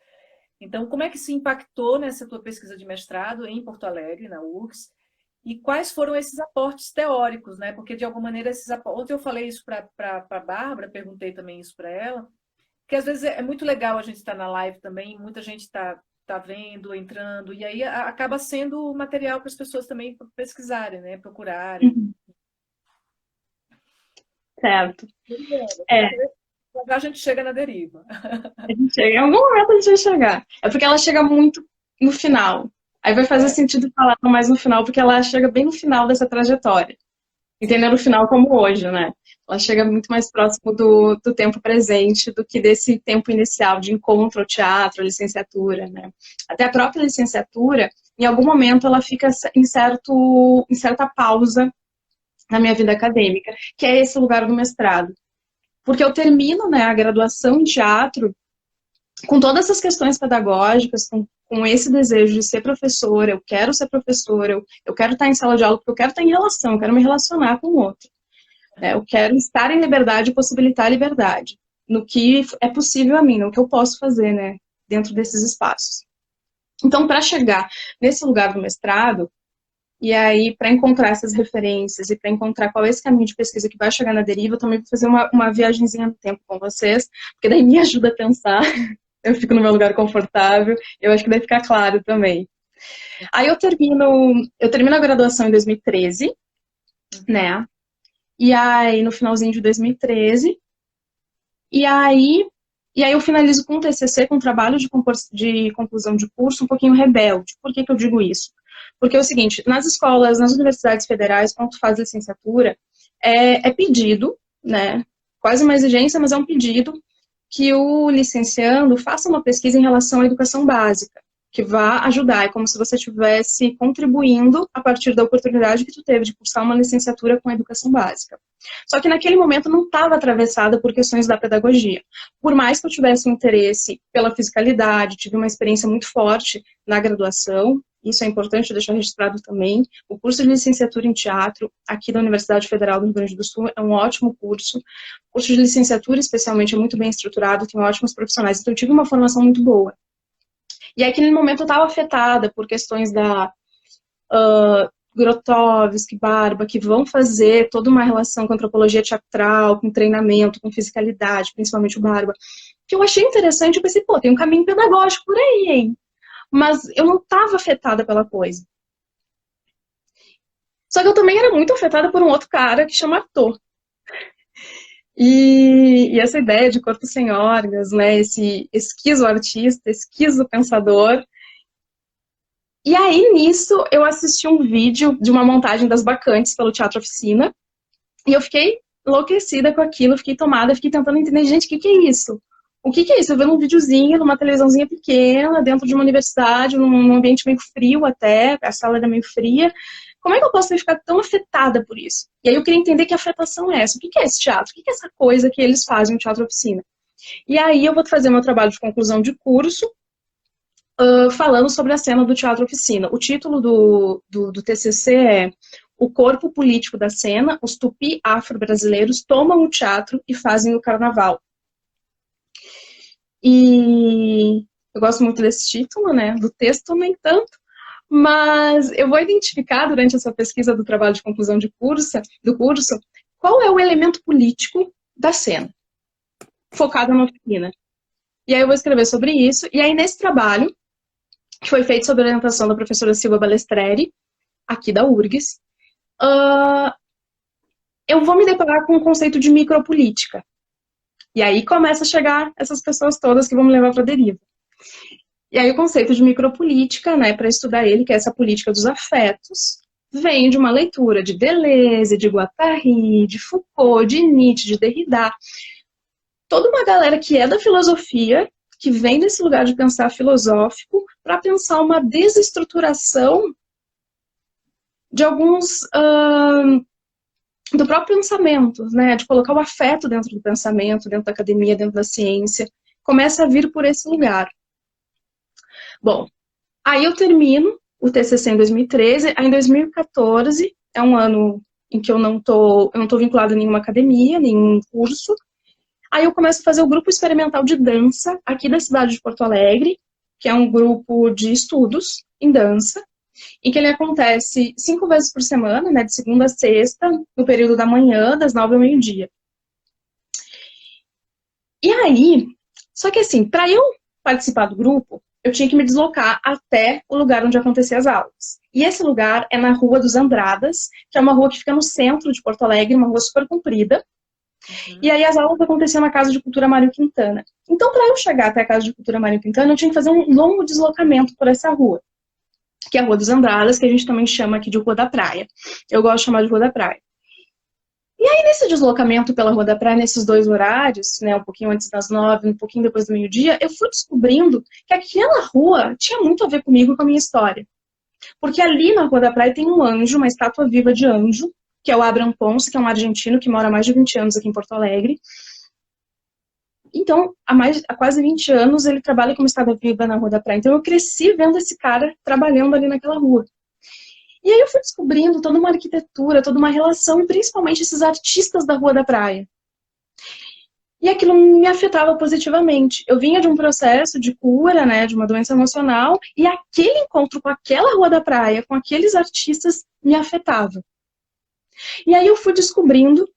Então, como é que se impactou nessa tua pesquisa de mestrado em Porto Alegre, na URGS, e quais foram esses aportes teóricos, né? Porque, de alguma maneira, ontem eu falei isso para a Bárbara, perguntei também isso para ela, que às vezes é muito legal a gente estar na live também, muita gente está vendo, entrando, e aí acaba sendo material para as pessoas também pesquisarem, né? Procurarem. Uhum. Certo. A gente chega na deriva. Em algum momento a gente vai chegar. É porque ela chega muito no final. Aí vai fazer sentido falar mais no final, porque ela chega bem no final dessa trajetória. Entendendo o final como hoje, né? Ela chega muito mais próximo do tempo presente do que desse tempo inicial de encontro ao teatro, à licenciatura, né? Até a própria licenciatura, em algum momento, ela fica em certa pausa na minha vida acadêmica, que é esse lugar do mestrado. Porque eu termino, né, a graduação em teatro com todas essas questões pedagógicas, com esse desejo de ser professora, eu quero ser professora, eu quero estar em sala de aula, porque eu quero estar em relação, eu quero me relacionar com o outro. Eu quero estar em liberdade e possibilitar a liberdade, no que é possível a mim, no que eu posso fazer, né, dentro desses espaços. Então, para chegar nesse lugar do mestrado, e aí, para encontrar essas referências e para encontrar qual é esse caminho de pesquisa que vai chegar na deriva, eu também vou fazer uma viagenzinha no tempo com vocês, porque daí me ajuda a pensar. Eu fico no meu lugar confortável, eu acho que deve ficar claro também. Aí eu termino a graduação em 2013, né? E aí, no finalzinho de 2013, e aí eu finalizo com um TCC, com um trabalho de conclusão de curso um pouquinho rebelde. Por que eu digo isso? Porque é o seguinte, nas escolas, nas universidades federais, quando tu faz licenciatura, é pedido, né? Quase uma exigência, mas é um pedido que o licenciando faça uma pesquisa em relação à educação básica, que vá ajudar. É como se você estivesse contribuindo a partir da oportunidade que tu teve de cursar uma licenciatura com educação básica. Só que naquele momento não estava atravessada por questões da pedagogia. Por mais que eu tivesse um interesse pela fisicalidade, tive uma experiência muito forte na graduação, isso é importante deixar registrado também. O curso de licenciatura em teatro, aqui da Universidade Federal do Rio Grande do Sul, é um ótimo curso. O curso de licenciatura, especialmente, é muito bem estruturado, tem ótimos profissionais. Então, eu tive uma formação muito boa. E aí, naquele momento, eu estava afetada por questões da Grotowski, Barba, que vão fazer toda uma relação com antropologia teatral, com treinamento, com fisicalidade, principalmente o Barba, que eu achei interessante. Eu pensei, pô, tem um caminho pedagógico por aí, hein? Mas eu não estava afetada pela coisa. Só que eu também era muito afetada por um outro cara que chama Arthur. E essa ideia de corpo sem órgãos, né, esse esquizo artista, esquizo pensador. E aí, nisso, eu assisti um vídeo de uma montagem das Bacantes pelo Teatro Oficina, e eu fiquei enlouquecida com aquilo, fiquei tomada, fiquei tentando entender, gente, o que é isso? O que é isso? Eu vendo um videozinho numa televisãozinha pequena, dentro de uma universidade, num ambiente meio frio até, a sala era meio fria. Como é que eu posso ter ficado tão afetada por isso? E aí eu queria entender que afetação é essa. O que é esse teatro? O que é essa coisa que eles fazem no Teatro Oficina? E aí eu vou fazer meu trabalho de conclusão de curso, falando sobre a cena do Teatro Oficina. O título do TCC é O Corpo Político da Cena, os tupi afro-brasileiros tomam o teatro e fazem o carnaval. E Eu gosto muito desse título, né? Do texto, nem tanto. Mas eu vou identificar durante essa pesquisa do trabalho de conclusão do curso qual é o elemento político da cena, focado na oficina. E aí eu vou escrever sobre isso. E aí nesse trabalho, que foi feito sob a orientação da professora Silvia Balestreri, aqui da URGS, eu vou me deparar com o conceito de micropolítica. E aí começa a chegar essas pessoas todas que vão me levar para a deriva. E aí o conceito de micropolítica, né, para estudar ele, que é essa política dos afetos, vem de uma leitura de Deleuze, de Guattari, de Foucault, de Nietzsche, de Derrida. Toda uma galera que é da filosofia, que vem desse lugar de pensar filosófico, para pensar uma desestruturação de alguns do próprio pensamento, né, de colocar o afeto dentro do pensamento, dentro da academia, dentro da ciência. Começa a vir por esse lugar. Bom, aí eu termino o TCC em 2013, aí em 2014, é um ano em que eu não tô vinculada a nenhuma academia, nenhum curso. Aí eu começo a fazer o grupo experimental de dança aqui da cidade de Porto Alegre, que é um grupo de estudos em dança, em que ele acontece 5 vezes por semana, né, de segunda a sexta, no período da manhã, das 9 ao meio-dia. E aí, só que assim, para eu participar do grupo, eu tinha que me deslocar até o lugar onde aconteciam as aulas. E esse lugar é na Rua dos Andradas, que é uma rua que fica no centro de Porto Alegre, uma rua super comprida. E aí as aulas aconteciam na Casa de Cultura Mário Quintana. Então, para eu chegar até a Casa de Cultura Mário Quintana, eu tinha que fazer um longo deslocamento por essa rua, que é a Rua dos Andradas, que a gente também chama aqui de Rua da Praia. Eu gosto de chamar de Rua da Praia. E aí, nesse deslocamento pela Rua da Praia, nesses 2 horários, né, um pouquinho antes das 9, um pouquinho depois do meio-dia, eu fui descobrindo que aquela rua tinha muito a ver comigo e com a minha história. Porque ali na Rua da Praia tem um anjo, uma estátua viva de anjo, que é o Abraham Ponce, que é um argentino que mora há mais de 20 anos aqui em Porto Alegre. Então, há quase 20 anos, ele trabalha como estátua viva na Rua da Praia. Então, eu cresci vendo esse cara trabalhando ali naquela rua. E aí eu fui descobrindo toda uma arquitetura, toda uma relação, principalmente esses artistas da Rua da Praia. E aquilo me afetava positivamente. Eu vinha de um processo de cura, né, de uma doença emocional, e aquele encontro com aquela Rua da Praia, com aqueles artistas, me afetava. E aí eu fui descobrindo,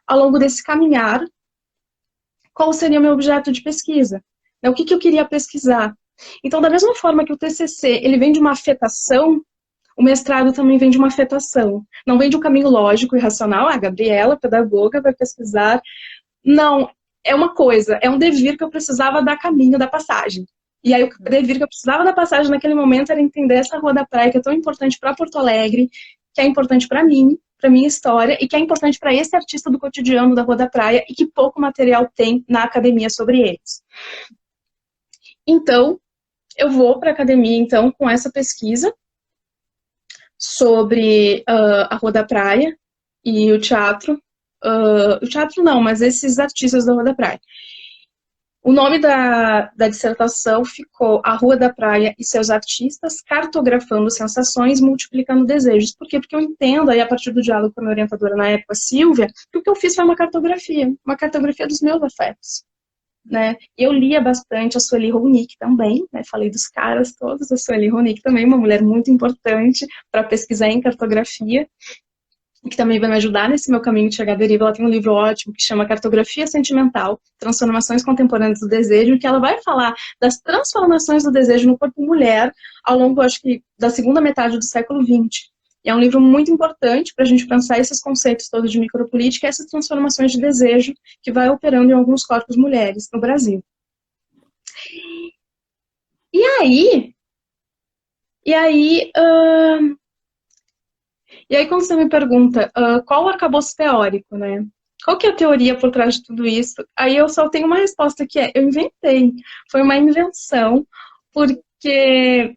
ao longo desse caminhar, qual seria o meu objeto de pesquisa. O que eu queria pesquisar. Então, da mesma forma que o TCC ele vem de uma afetação, o mestrado também vem de uma afetação. Não vem de um caminho lógico e racional. A Gabriela, pedagoga, vai pesquisar. Não, é uma coisa, é um devir que eu precisava dar caminho da passagem. E aí o devir que eu precisava da passagem naquele momento era entender essa Rua da Praia, que é tão importante para Porto Alegre, que é importante para mim, para minha história, e que é importante para esse artista do cotidiano da Rua da Praia, e que pouco material tem na academia sobre eles. Então, eu vou para a academia, então, com essa pesquisa sobre a Rua da Praia e o teatro. O teatro não, mas esses artistas da Rua da Praia. O nome da dissertação ficou A Rua da Praia e seus artistas, cartografando sensações, multiplicando desejos. Por quê? Porque eu entendo, aí a partir do diálogo com a minha orientadora na época, Silvia, que o que eu fiz foi uma cartografia dos meus afetos. Né? Eu lia bastante a Sueli Ronick também, né? Falei dos caras todos, a Sueli Ronick também, uma mulher muito importante para pesquisar em cartografia, que também vai me ajudar nesse meu caminho de chegar à deriva. Ela tem um livro ótimo que chama Cartografia Sentimental, Transformações Contemporâneas do Desejo, que ela vai falar das transformações do desejo no corpo mulher ao longo, acho que, da segunda metade do século XX. E é um livro muito importante para a gente pensar esses conceitos todos de micropolítica e essas transformações de desejo que vai operando em alguns corpos mulheres no Brasil. E aí quando você me pergunta qual o arcabouço teórico, né? Qual que é a teoria por trás de tudo isso? Aí eu só tenho uma resposta que é, eu inventei. Foi uma invenção, porque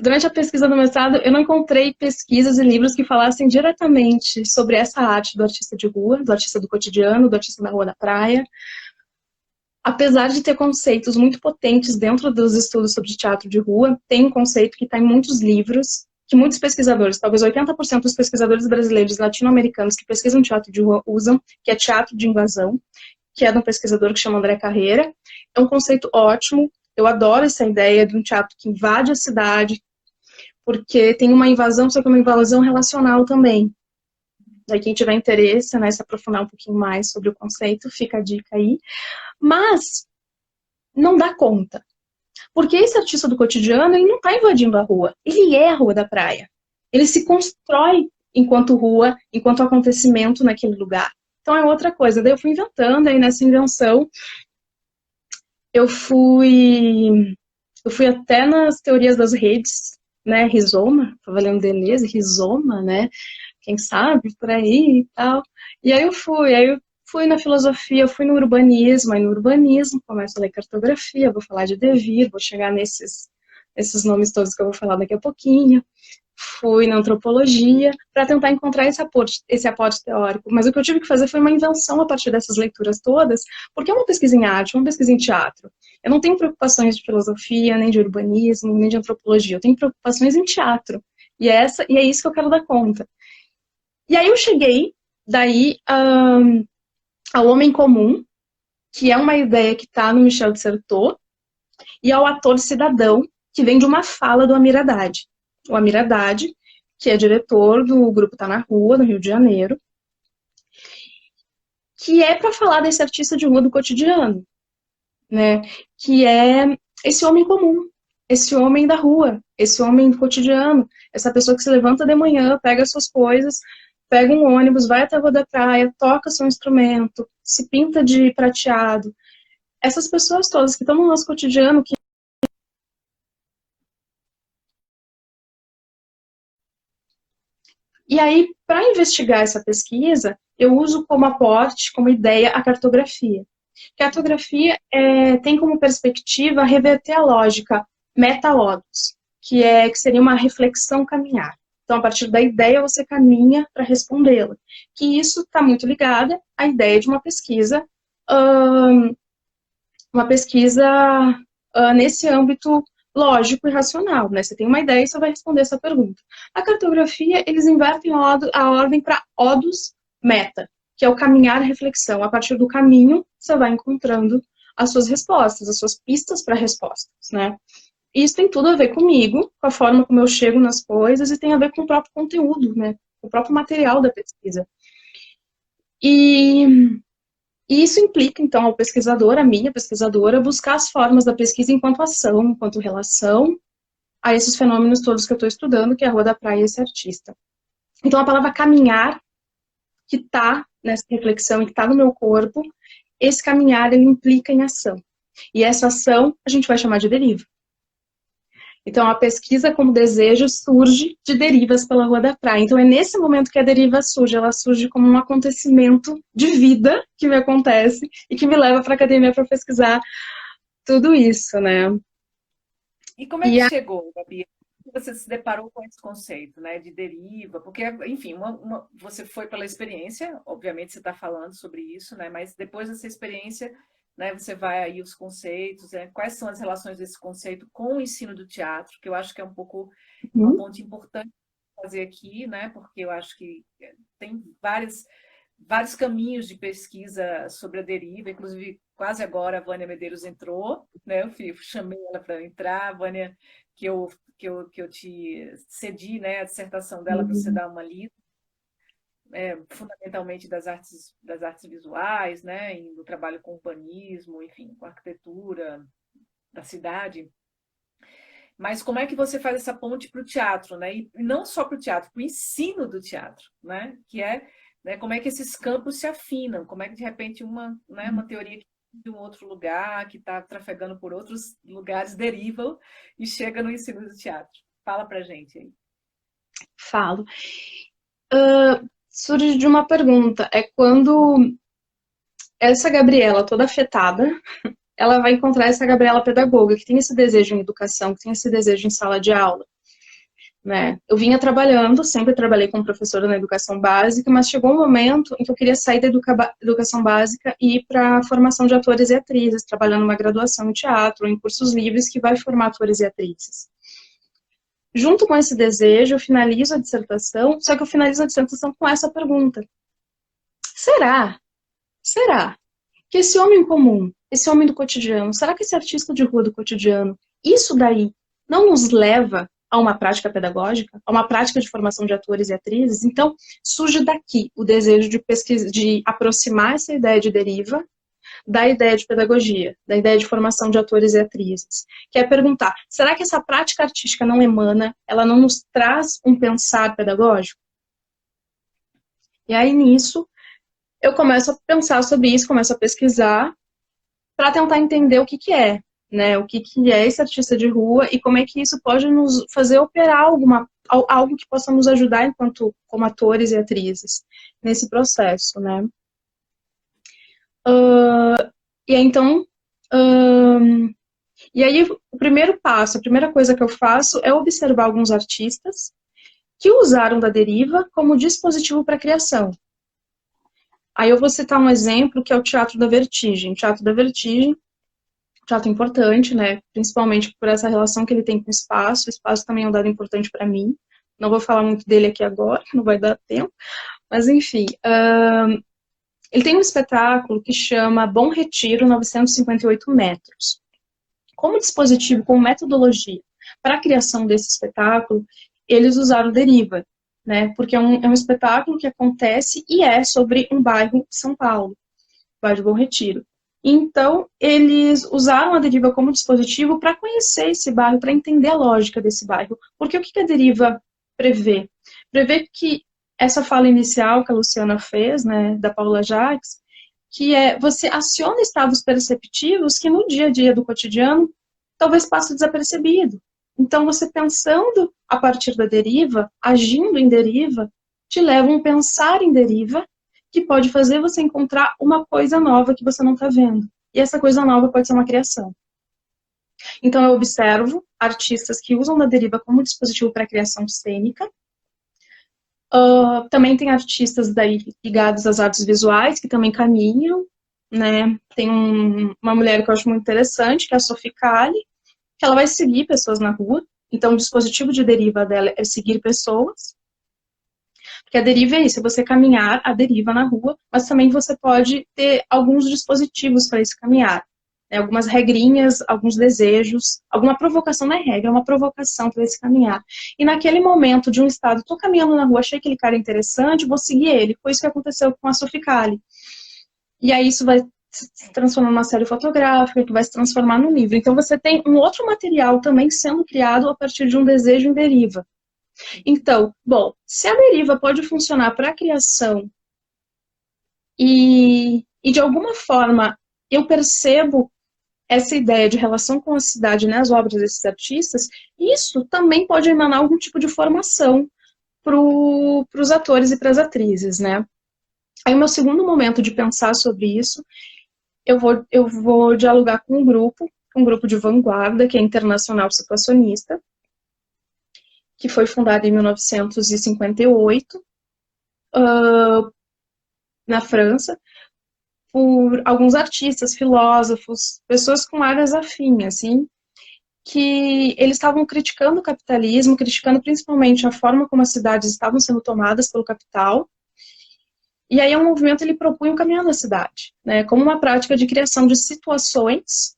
durante a pesquisa do mestrado, eu não encontrei pesquisas e livros que falassem diretamente sobre essa arte do artista de rua, do artista do cotidiano, do artista da Rua da Praia. Apesar de ter conceitos muito potentes dentro dos estudos sobre teatro de rua, tem um conceito que está em muitos livros, que muitos pesquisadores, talvez 80% dos pesquisadores brasileiros e latino-americanos que pesquisam teatro de rua usam, que é teatro de invasão, que é de um pesquisador que chama André Carreira. É um conceito ótimo, Eu adoro essa ideia de um teatro que invade a cidade, porque tem uma invasão, só que uma invasão relacional também. Daí quem tiver interesse, né, se aprofundar um pouquinho mais sobre o conceito, fica a dica aí. Mas não dá conta. Porque esse artista do cotidiano, ele não está invadindo a rua. Ele é a Rua da Praia. Ele se constrói enquanto rua, enquanto acontecimento naquele lugar. Então é outra coisa. Daí eu fui inventando, aí nessa invenção eu fui até nas teorias das redes, né, rizoma, estava lendo Deleuze, rizoma, né, quem sabe, por aí e tal. E aí eu fui na filosofia, eu fui no urbanismo, aí no urbanismo começo a ler cartografia, vou falar de De Vir, vou chegar nesses nomes todos que eu vou falar daqui a pouquinho. Fui na antropologia para tentar encontrar esse aporte teórico. Mas o que eu tive que fazer foi uma invenção a partir dessas leituras todas, porque é uma pesquisa em arte, uma pesquisa em teatro. Eu não tenho preocupações de filosofia, nem de urbanismo, nem de antropologia. Eu tenho preocupações em teatro. E é isso que eu quero dar conta. E aí eu cheguei, daí, ao homem comum, que é uma ideia que está no Michel de Certeau, e ao ator cidadão, que vem de uma fala do Amir Haddad. O Amir Haddad, que é diretor do Grupo Tá na Rua, no Rio de Janeiro, que é para falar desse artista de rua do cotidiano, né? Que é esse homem comum, esse homem da rua, esse homem do cotidiano, essa pessoa que se levanta de manhã, pega suas coisas, pega um ônibus, vai até a Rua da Praia, toca seu instrumento, se pinta de prateado. Essas pessoas todas que estão no nosso cotidiano, que E aí, para investigar essa pesquisa, eu uso como aporte, como ideia, a cartografia. Cartografia tem como perspectiva reverter a lógica meta-logos, que seria uma reflexão caminhar. Então, a partir da ideia, você caminha para respondê-la. Que isso está muito ligado à ideia de nesse âmbito lógico e racional, né? Você tem uma ideia e você vai responder essa pergunta. A cartografia, eles invertem a ordem para odus meta, que é o caminhar e reflexão. A partir do caminho, você vai encontrando as suas respostas, as suas pistas para respostas, né? E isso tem tudo a ver comigo, com a forma como eu chego nas coisas, e tem a ver com o próprio conteúdo, né? O próprio material da pesquisa. E isso implica, então, ao pesquisador, a minha pesquisadora, buscar as formas da pesquisa enquanto ação, enquanto relação a esses fenômenos todos que eu estou estudando, que é a Rua da Praia e esse artista. Então, a palavra caminhar, que está nessa reflexão e que está no meu corpo, esse caminhar, ele implica em ação. E essa ação, a gente vai chamar de deriva. Então, a pesquisa como desejo surge de derivas pela Rua da Praia. Então, é nesse momento que a deriva surge. Ela surge como um acontecimento de vida que me acontece e que me leva para a academia para pesquisar tudo isso, né? E como é que chegou, Gabi? Você se deparou com esse conceito, né, de deriva? Porque, enfim, você foi pela experiência, obviamente você está falando sobre isso, né? Mas depois dessa experiência, né, você vai aí os conceitos, né? Quais são as relações desse conceito com o ensino do teatro, que eu acho que é um pouco uma ponte importante fazer aqui, né? Porque eu acho que tem vários caminhos de pesquisa sobre a deriva, inclusive quase agora a Vânia Medeiros entrou, né? Eu chamei ela para entrar, a Vânia, que eu te cedi, né, a dissertação dela para você dar uma lida, fundamentalmente das artes visuais, né, e do trabalho com urbanismo, enfim, com arquitetura da cidade. Mas como é que você faz essa ponte para o teatro, né? E não só para o teatro, para o ensino do teatro, né? Que é, né, como é que esses campos se afinam, como é que de repente uma teoria de um outro lugar, que está trafegando por outros lugares, deriva e chega no ensino do teatro. Fala pra gente aí. Falo. Surge de uma pergunta, é quando essa Gabriela toda afetada, ela vai encontrar essa Gabriela pedagoga, que tem esse desejo em educação, que tem esse desejo em sala de aula. Né? Eu vinha trabalhando, sempre trabalhei como professora na educação básica, mas chegou um momento em que eu queria sair da educação básica e ir para a formação de atores e atrizes, trabalhando numa graduação em teatro, em cursos livres que vai formar atores e atrizes. Junto com esse desejo, eu finalizo a dissertação, só que eu finalizo a dissertação com essa pergunta. Será que esse homem comum, esse homem do cotidiano, será que esse artista de rua do cotidiano, isso daí não nos leva a uma prática pedagógica, a uma prática de formação de atores e atrizes? Então, surge daqui o desejo de pesquisa, de aproximar essa ideia de deriva da ideia de pedagogia, da ideia de formação de atores e atrizes, que é perguntar, será que essa prática artística não emana, ela não nos traz um pensar pedagógico? E aí, nisso, eu começo a pensar sobre isso, começo a pesquisar, para tentar entender o que que é, né? O que que é esse artista de rua e como é que isso pode nos fazer operar algo que possa nos ajudar enquanto como atores e atrizes nesse processo, né? E aí, então, e aí o primeiro passo, a primeira coisa que eu faço é observar alguns artistas que usaram da deriva como dispositivo para criação. Aí eu vou citar um exemplo que é o Teatro da Vertigem. O Teatro da Vertigem, um teatro importante, né? Principalmente por essa relação que ele tem com o espaço também é um dado importante para mim. Não vou falar muito dele aqui agora, não vai dar tempo, mas enfim. Ele tem um espetáculo que chama Bom Retiro, 958 metros. Como dispositivo, como metodologia para a criação desse espetáculo, eles usaram deriva, né? Porque é um espetáculo que acontece e é sobre um bairro de São Paulo, o bairro de Bom Retiro. Então, eles usaram a deriva como dispositivo para conhecer esse bairro, para entender a lógica desse bairro. Porque o que a deriva prevê? Prevê que essa fala inicial que a Luciana fez, né, da Paula Jacques, que é você aciona estados perceptivos que no dia a dia do cotidiano talvez passe desapercebido. Então, você pensando a partir da deriva, agindo em deriva, te leva a um pensar em deriva que pode fazer você encontrar uma coisa nova que você não está vendo. E essa coisa nova pode ser uma criação. Então, eu observo artistas que usam da deriva como dispositivo para a criação cênica. Também tem artistas daí ligados às artes visuais, que também caminham, né? Tem uma mulher que eu acho muito interessante, que é a Sophie Calle, que ela vai seguir pessoas na rua. Então, o dispositivo de deriva dela é seguir pessoas. Porque a deriva é isso, é você caminhar a deriva na rua, mas também você pode ter alguns dispositivos para esse caminhar. Né? Algumas regrinhas, alguns desejos, alguma provocação, não é regra, é uma provocação para esse caminhar. E naquele momento de um estado, estou caminhando na rua, achei aquele cara interessante, vou seguir ele. Foi isso que aconteceu com a Sophie Calle. E aí isso vai se transformar numa série fotográfica, que vai se transformar num livro. Então você tem um outro material também sendo criado a partir de um desejo em deriva. Então, bom, se a deriva pode funcionar para a criação e de alguma forma eu percebo essa ideia de relação com a cidade nas obras desses artistas, isso também pode emanar algum tipo de formação para os atores e para as atrizes, né? Aí o meu segundo momento de pensar sobre isso, eu vou dialogar com um grupo de vanguarda, que é internacional situacionista, que foi fundado em 1958, na França, por alguns artistas, filósofos, pessoas com áreas afins, assim, que eles estavam criticando o capitalismo, criticando principalmente a forma como as cidades estavam sendo tomadas pelo capital. E aí o movimento ele propunha o caminhar da cidade, né, como uma prática de criação de situações,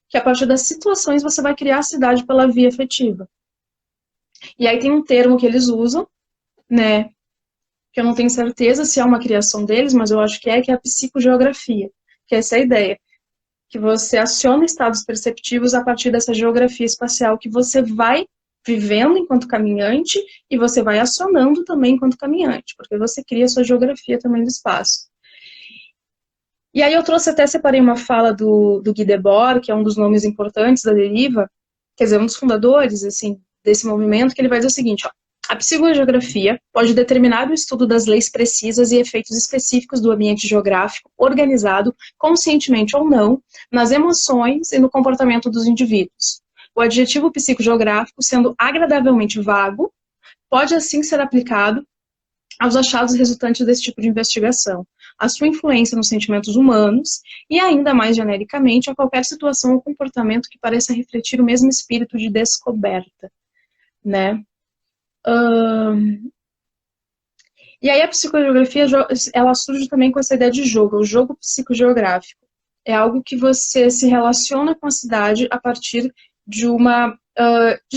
que a partir das situações você vai criar a cidade pela via afetiva. E aí tem um termo que eles usam, né, que eu não tenho certeza se é uma criação deles, mas eu acho que é a psicogeografia, que é essa ideia, que você aciona estados perceptivos a partir dessa geografia espacial que você vai vivendo enquanto caminhante e você vai acionando também enquanto caminhante, porque você cria a sua geografia também do espaço. E aí eu separei uma fala do Guy Debord, que é um dos nomes importantes da deriva, quer dizer, um dos fundadores, assim, desse movimento, que ele vai dizer o seguinte, ó, a psicogeografia pode determinar o estudo das leis precisas e efeitos específicos do ambiente geográfico, organizado, conscientemente ou não, nas emoções e no comportamento dos indivíduos. O adjetivo psicogeográfico, sendo agradavelmente vago, pode assim ser aplicado aos achados resultantes desse tipo de investigação, a sua influência nos sentimentos humanos e, ainda mais genericamente, a qualquer situação ou comportamento que pareça refletir o mesmo espírito de descoberta, né? E aí a psicogeografia, ela surge também com essa ideia de jogo, o jogo psicogeográfico. é algo que você se relaciona com a cidade a partir de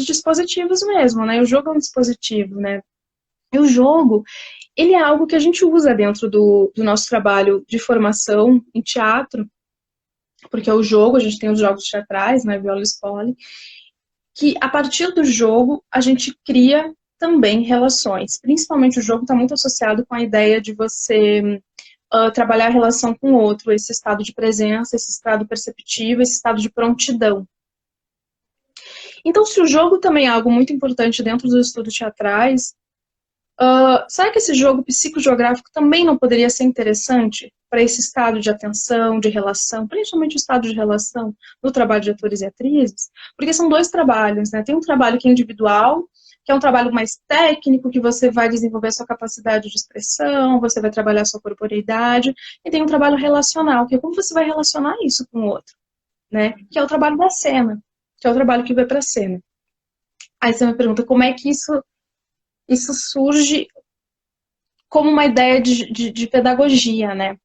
dispositivos mesmo, né? O jogo é um dispositivo, né? E o jogo, ele é algo que a gente usa dentro do nosso trabalho de formação em teatro, porque é o jogo, a gente tem os jogos teatrais, né? Viola e Spoli, que a partir do jogo a gente cria também relações. Principalmente o jogo está muito associado com a ideia de você trabalhar a relação com o outro, esse estado de presença, esse estado perceptivo, esse estado de prontidão. Então, se o jogo também é algo muito importante dentro dos estudos teatrais, será que esse jogo psicogeográfico também não poderia ser interessante para esse estado de atenção, de relação, principalmente o estado de relação no trabalho de atores e atrizes? Porque são dois trabalhos, né? Tem um trabalho que é individual, que é um trabalho mais técnico, que você vai desenvolver a sua capacidade de expressão, você vai trabalhar a sua corporeidade, e tem um trabalho relacional, que é como você vai relacionar isso com o outro, né? Que é o trabalho da cena, que é o trabalho que vai para a cena. Aí você me pergunta, como é que isso surge como uma ideia de pedagogia, né?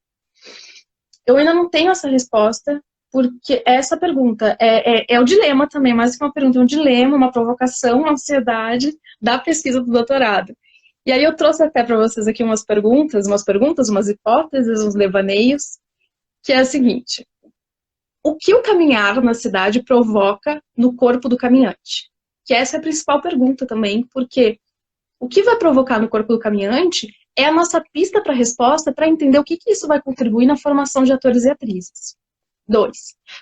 Eu ainda não tenho essa resposta, porque essa pergunta é o dilema também, mais que uma pergunta, é um dilema, uma provocação, uma ansiedade da pesquisa do doutorado. E aí eu trouxe até para vocês aqui umas perguntas, umas hipóteses, uns devaneios, que é a seguinte: o que o caminhar na cidade provoca no corpo do caminhante? Que essa é a principal pergunta também, porque o que vai provocar no corpo do caminhante é a nossa pista para a resposta para entender o que isso vai contribuir na formação de atores e atrizes. 2.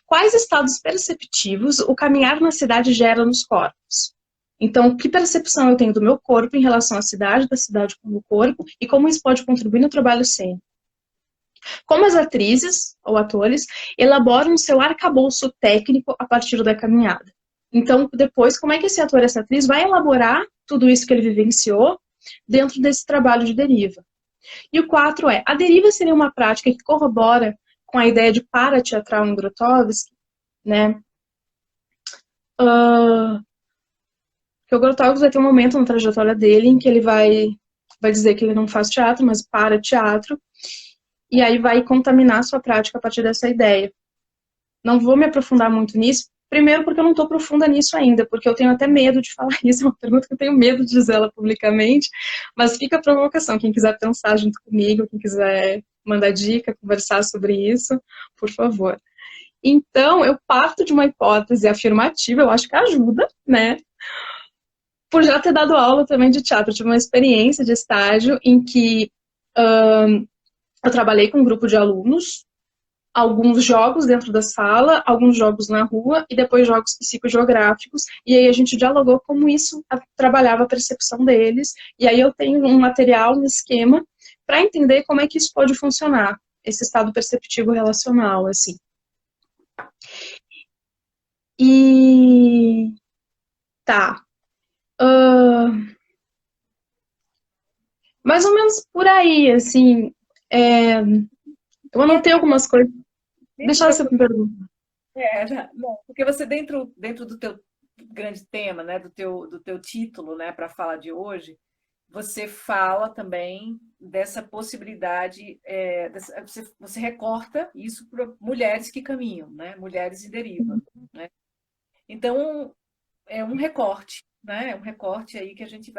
Quais estados perceptivos o caminhar na cidade gera nos corpos? Então, que percepção eu tenho do meu corpo em relação à cidade, da cidade como corpo, e como isso pode contribuir no trabalho cênico? Como as atrizes, ou atores, elaboram o seu arcabouço técnico a partir da caminhada? Então, depois, como é que esse ator, essa atriz, vai elaborar tudo isso que ele vivenciou dentro desse trabalho de deriva? E o 4 é, a deriva seria uma prática que corrobora com a ideia de para-teatral em Grotowski, né? Porque o Grotowski vai ter um momento na trajetória dele em que ele vai dizer que ele não faz teatro, mas para teatro, e aí vai contaminar a sua prática a partir dessa ideia. Não vou me aprofundar muito nisso, primeiro porque eu não estou profunda nisso ainda, porque eu tenho até medo de falar isso, é uma pergunta que eu tenho medo de dizer ela publicamente, mas fica a provocação, quem quiser pensar junto comigo, quem quiser mandar dica, conversar sobre isso, por favor. Então, eu parto de uma hipótese afirmativa, eu acho que ajuda, né? Por já ter dado aula também de teatro, eu tive uma experiência de estágio em que eu trabalhei com um grupo de alunos, alguns jogos dentro da sala, alguns jogos na rua e depois jogos psicogeográficos, e aí a gente dialogou como isso trabalhava a percepção deles, e aí eu tenho um material, um esquema, para entender como é que isso pode funcionar, esse estado perceptivo relacional, assim. E... tá. Mais ou menos por aí, assim, eu anotei algumas coisas. Deixa essa pergunta. Bom, porque você dentro do teu grande tema, né, do teu título, né, para a fala de hoje, você fala também dessa possibilidade, você recorta isso para mulheres que caminham, né, mulheres em deriva, né? Então, é um recorte, né? É um recorte aí que a gente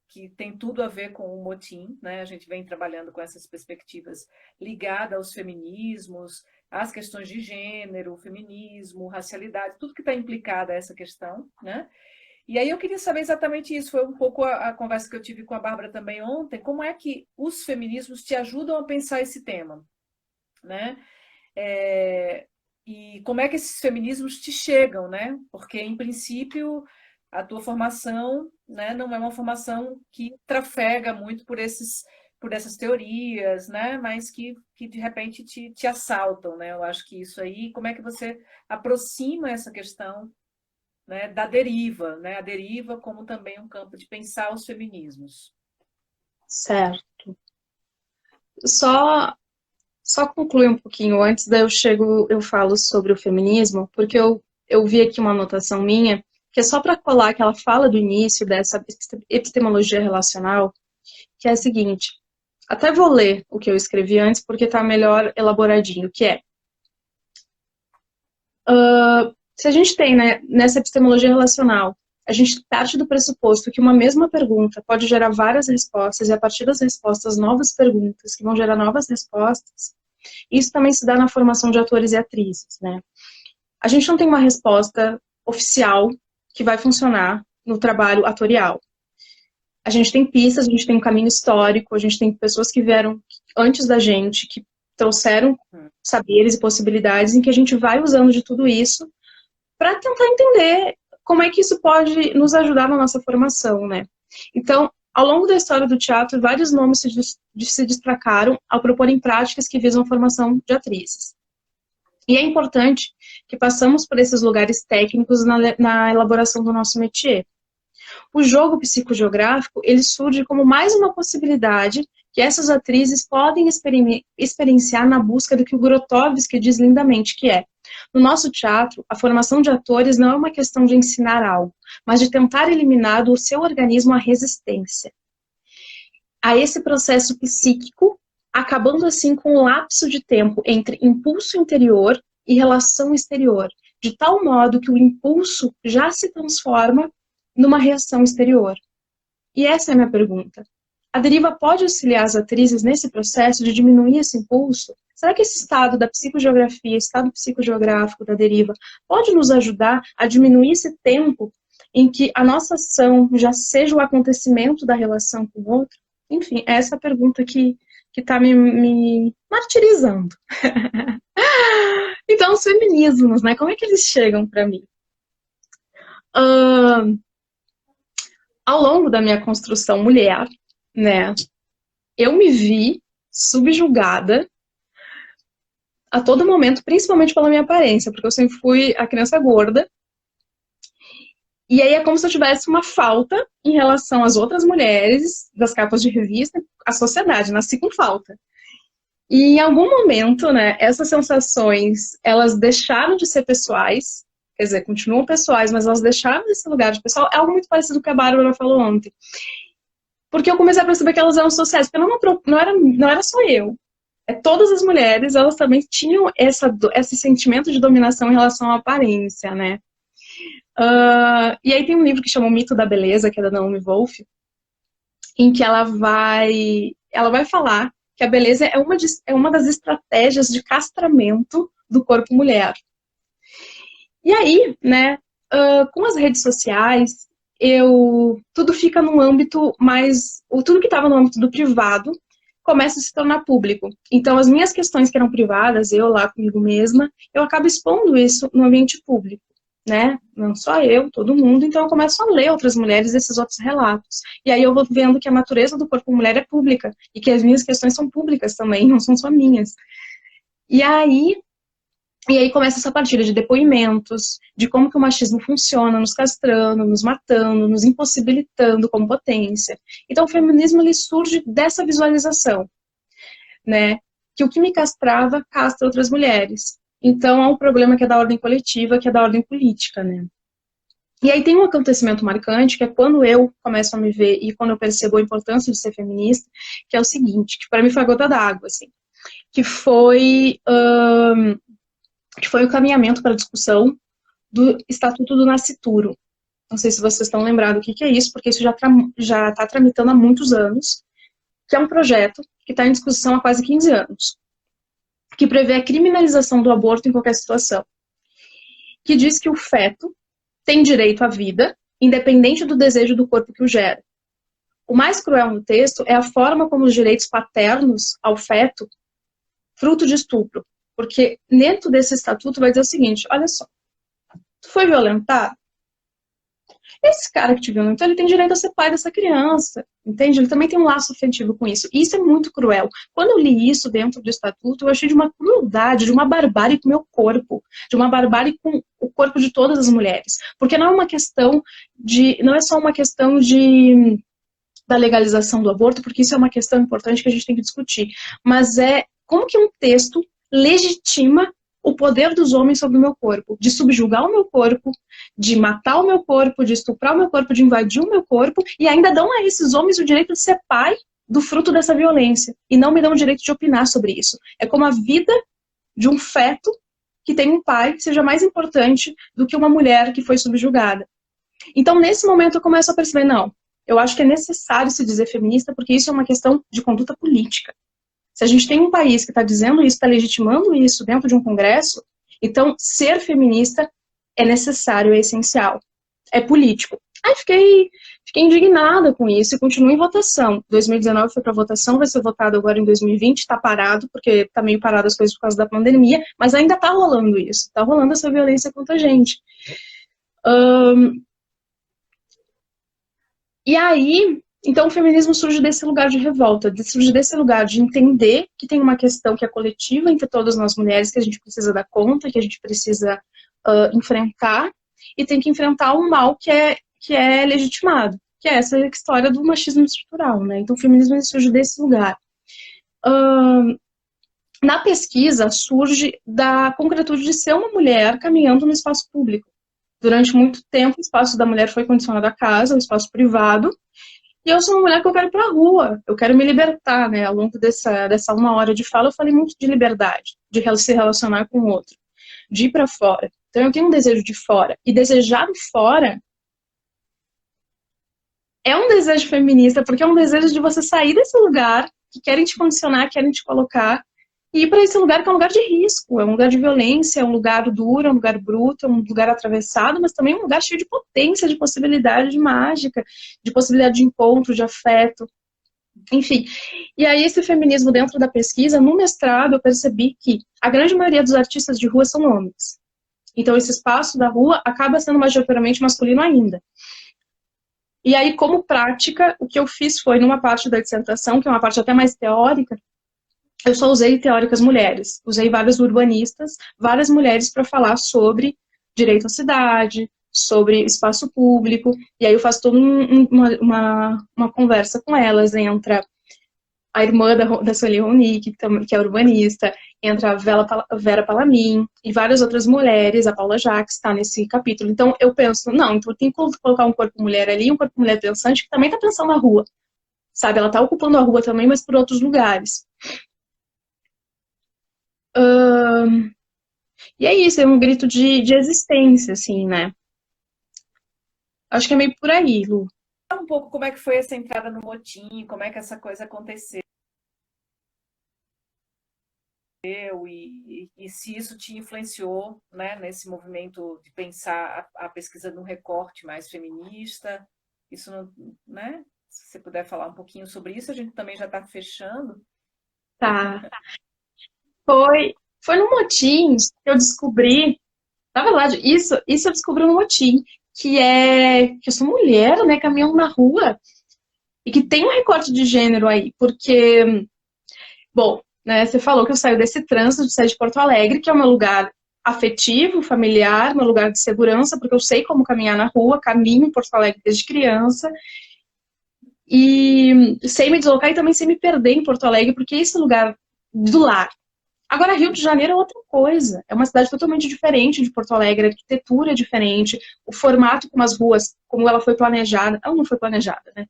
que tem tudo a ver com o motim, né? A gente vem trabalhando com essas perspectivas ligadas aos feminismos, às questões de gênero, feminismo, racialidade, tudo que está implicado a essa questão, né? E aí eu queria saber exatamente isso, foi um pouco a conversa que eu tive com a Bárbara também ontem, como é que os feminismos te ajudam a pensar esse tema, né? E como é que esses feminismos te chegam, né? Porque, em princípio, a tua formação, né, não é uma formação que trafega muito por essas teorias, né? Mas que de repente te assaltam, né? Eu acho que isso aí, como é que você aproxima essa questão, né, da deriva, né? A deriva como também um campo de pensar os feminismos. Certo. Só concluir um pouquinho antes, daí eu falo sobre o feminismo, porque eu vi aqui uma anotação minha, que é só para colar que ela fala do início dessa epistemologia relacional, que é a seguinte, até vou ler o que eu escrevi antes, porque está melhor elaboradinho, que é: Se a gente tem, né, nessa epistemologia relacional, a gente parte do pressuposto que uma mesma pergunta pode gerar várias respostas, e a partir das respostas, novas perguntas, que vão gerar novas respostas. Isso também se dá na formação de atores e atrizes, né? A gente não tem uma resposta oficial que vai funcionar no trabalho atorial. A gente tem pistas, a gente tem um caminho histórico, a gente tem pessoas que vieram antes da gente, que trouxeram saberes e possibilidades, em que a gente vai usando de tudo isso para tentar entender como é que isso pode nos ajudar na nossa formação, né? Então, ao longo da história do teatro, vários nomes se destacaram ao proporem práticas que visam a formação de atrizes. E é importante que passamos por esses lugares técnicos na elaboração do nosso métier. O jogo psicogeográfico, ele surge como mais uma possibilidade que essas atrizes podem experienciar na busca do que o Grotowski diz lindamente que é: no nosso teatro, a formação de atores não é uma questão de ensinar algo, mas de tentar eliminar do seu organismo a resistência a esse processo psíquico, acabando assim com o lapso de tempo entre impulso interior e relação exterior, de tal modo que o impulso já se transforma numa reação exterior. E essa é a minha pergunta. A deriva pode auxiliar as atrizes nesse processo de diminuir esse impulso? Será que esse estado da psicogeografia, estado psicogeográfico da deriva, pode nos ajudar a diminuir esse tempo em que a nossa ação já seja o acontecimento da relação com o outro? Enfim, essa é a pergunta que está me martirizando. Então, os feminismos, né? Como é que eles chegam para mim? Ao longo da minha construção mulher, né, eu me vi subjugada a todo momento, principalmente pela minha aparência, porque eu sempre fui a criança gorda. E aí é como se eu tivesse uma falta em relação às outras mulheres das capas de revista, a sociedade, nasci com falta. E em algum momento, né, essas sensações, elas deixaram de ser pessoais, quer dizer, continuam pessoais, mas elas deixaram desse lugar de pessoal. É algo muito parecido com o que a Bárbara falou ontem. Porque eu comecei a perceber que elas eram sociais, porque não era só eu. Todas as mulheres, elas também tinham esse sentimento de dominação em relação à aparência, né? E aí tem um livro que chama O Mito da Beleza, que é da Naomi Wolf, em que ela vai falar que a beleza é uma das estratégias de castramento do corpo mulher. E aí, né, com as redes sociais, tudo fica num âmbito mais... Tudo que estava no âmbito do privado começa a se tornar público. Então, as minhas questões que eram privadas, eu lá comigo mesma, eu acabo expondo isso no ambiente público, né? Não só eu, todo mundo. Então, eu começo a ler outras mulheres, esses outros relatos. E aí eu vou vendo que a natureza do corpo mulher é pública, e que as minhas questões são públicas também, não são só minhas. E aí começa essa partilha de depoimentos, de como que o machismo funciona, nos castrando, nos matando, nos impossibilitando como potência. Então o feminismo, ele surge dessa visualização, né? Que o que me castrava, castra outras mulheres. Então há um problema que é da ordem coletiva, que é da ordem política, né? E aí tem um acontecimento marcante, que é quando eu começo a me ver e quando eu percebo a importância de ser feminista, que é o seguinte, que para mim foi a gota d'água, assim, que foi o caminhamento para a discussão do Estatuto do Nascituro. Não sei se vocês estão lembrados o que é isso, porque isso já está tramitando há muitos anos, que é um projeto que está em discussão há quase 15 anos, que prevê a criminalização do aborto em qualquer situação, que diz que o feto tem direito à vida, independente do desejo do corpo que o gera. O mais cruel no texto é a forma como os direitos paternos ao feto, fruto de estupro, porque dentro desse estatuto vai dizer o seguinte: olha só, tu foi violentado? Esse cara que te violentou, ele tem direito a ser pai dessa criança, entende? Ele também tem um laço afetivo com isso. E isso é muito cruel. Quando eu li isso dentro do estatuto, eu achei de uma crueldade, de uma barbárie com o meu corpo, de uma barbárie com o corpo de todas as mulheres. Porque não é uma questão não é só uma questão da legalização do aborto, porque isso é uma questão importante que a gente tem que discutir, mas é como que um texto legitima o poder dos homens sobre o meu corpo, de subjugar o meu corpo, de matar o meu corpo, de estuprar o meu corpo, de invadir o meu corpo, e ainda dão a esses homens o direito de ser pai do fruto dessa violência, e não me dão o direito de opinar sobre isso. É como a vida de um feto que tenha um pai que seja mais importante do que uma mulher que foi subjugada. Então, nesse momento, eu começo a perceber, não, eu acho que é necessário se dizer feminista, porque isso é uma questão de conduta política. Se a gente tem um país que está dizendo isso, está legitimando isso dentro de um congresso, então ser feminista é necessário, é essencial, é político. Aí fiquei indignada com isso e continuo em votação. 2019 foi para votação, vai ser votado agora em 2020, está parado, porque está meio parado as coisas por causa da pandemia, mas ainda está rolando isso, está rolando essa violência contra a gente. E aí, então o feminismo surge desse lugar de revolta, surge desse lugar de entender que tem uma questão que é coletiva entre todas nós mulheres, que a gente precisa dar conta, que a gente precisa enfrentar, e tem que enfrentar um mal que é legitimado, que é essa história do machismo estrutural, né? Então o feminismo surge desse lugar. Na pesquisa, surge da concretude de ser uma mulher caminhando no espaço público. Durante muito tempo, o espaço da mulher foi condicionado à casa, ao espaço privado, e eu sou uma mulher que eu quero ir para a rua, eu quero me libertar, né? Ao longo dessa 1 hora de fala, eu falei muito de liberdade, de se relacionar com o outro, de ir para fora. Então, eu tenho um desejo de fora, e desejar o fora é um desejo feminista, porque é um desejo de você sair desse lugar que querem te condicionar, querem te colocar, e ir para esse lugar que é um lugar de risco, é um lugar de violência, é um lugar duro, é um lugar bruto, é um lugar atravessado, mas também é um lugar cheio de potência, de possibilidade, de mágica, de possibilidade de encontro, de afeto, enfim. E aí esse feminismo dentro da pesquisa, no mestrado eu percebi que a grande maioria dos artistas de rua são homens. Então esse espaço da rua acaba sendo majoritariamente masculino ainda. E aí, como prática, o que eu fiz foi, numa parte da dissertação, que é uma parte até mais teórica, eu só usei teóricas mulheres. Usei várias urbanistas, várias mulheres para falar sobre direito à cidade, sobre espaço público, e aí eu faço toda uma conversa com elas, entra a irmã da Sueli Roni, que é urbanista, entra a Vera Palamin, e várias outras mulheres, a Paula Jacques está nesse capítulo. Então eu penso, não, então tem que colocar um corpo mulher ali, um corpo mulher pensante, que também está pensando na rua, sabe? Ela está ocupando a rua também, mas por outros lugares. E é isso, é um grito de existência, assim, né? Acho que é meio por aí, Lu. Fala um pouco como é que foi essa entrada no motim, como é que essa coisa aconteceu e se isso te influenciou, né, nesse movimento de pensar a pesquisa num recorte mais feminista. Isso não, né? Se você puder falar um pouquinho sobre isso, a gente também já está fechando. Tá. Foi no motim que eu descobri, na verdade, isso eu descobri no motim, que eu sou mulher, né, caminhando na rua, e que tem um recorte de gênero aí, porque, bom, né, você falou que eu saio desse trânsito de sair de Porto Alegre, que é o meu lugar afetivo, familiar, meu lugar de segurança, porque eu sei como caminhar na rua, caminho em Porto Alegre desde criança, e sei me deslocar e também sei me perder em Porto Alegre, porque é esse lugar do lar. Agora, Rio de Janeiro é outra coisa. É uma cidade totalmente diferente de Porto Alegre. A arquitetura é diferente. O formato como as ruas, como ela foi planejada. Ela não foi planejada, né?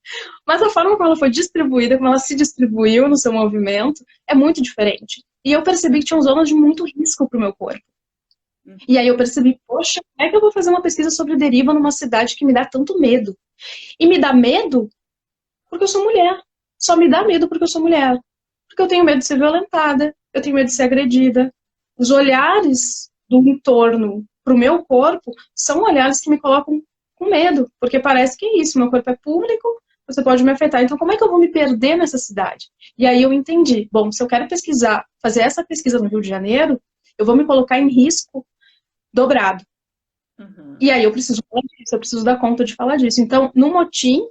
Mas a forma como ela foi distribuída, como ela se distribuiu no seu movimento, é muito diferente. E eu percebi que tinham zonas de muito risco para o meu corpo. E aí eu percebi, poxa, como é que eu vou fazer uma pesquisa sobre deriva numa cidade que me dá tanto medo? E me dá medo porque eu sou mulher. Só me dá medo porque eu sou mulher. Porque eu tenho medo de ser violentada, eu tenho medo de ser agredida. Os olhares do entorno para o meu corpo são olhares que me colocam com medo, porque parece que é isso, meu corpo é público, você pode me afetar, então como é que eu vou me perder nessa cidade? E aí eu entendi, bom, se eu quero pesquisar, fazer essa pesquisa no Rio de Janeiro, eu vou me colocar em risco dobrado. E aí eu preciso falar disso, eu preciso dar conta de falar disso. Então, no motim,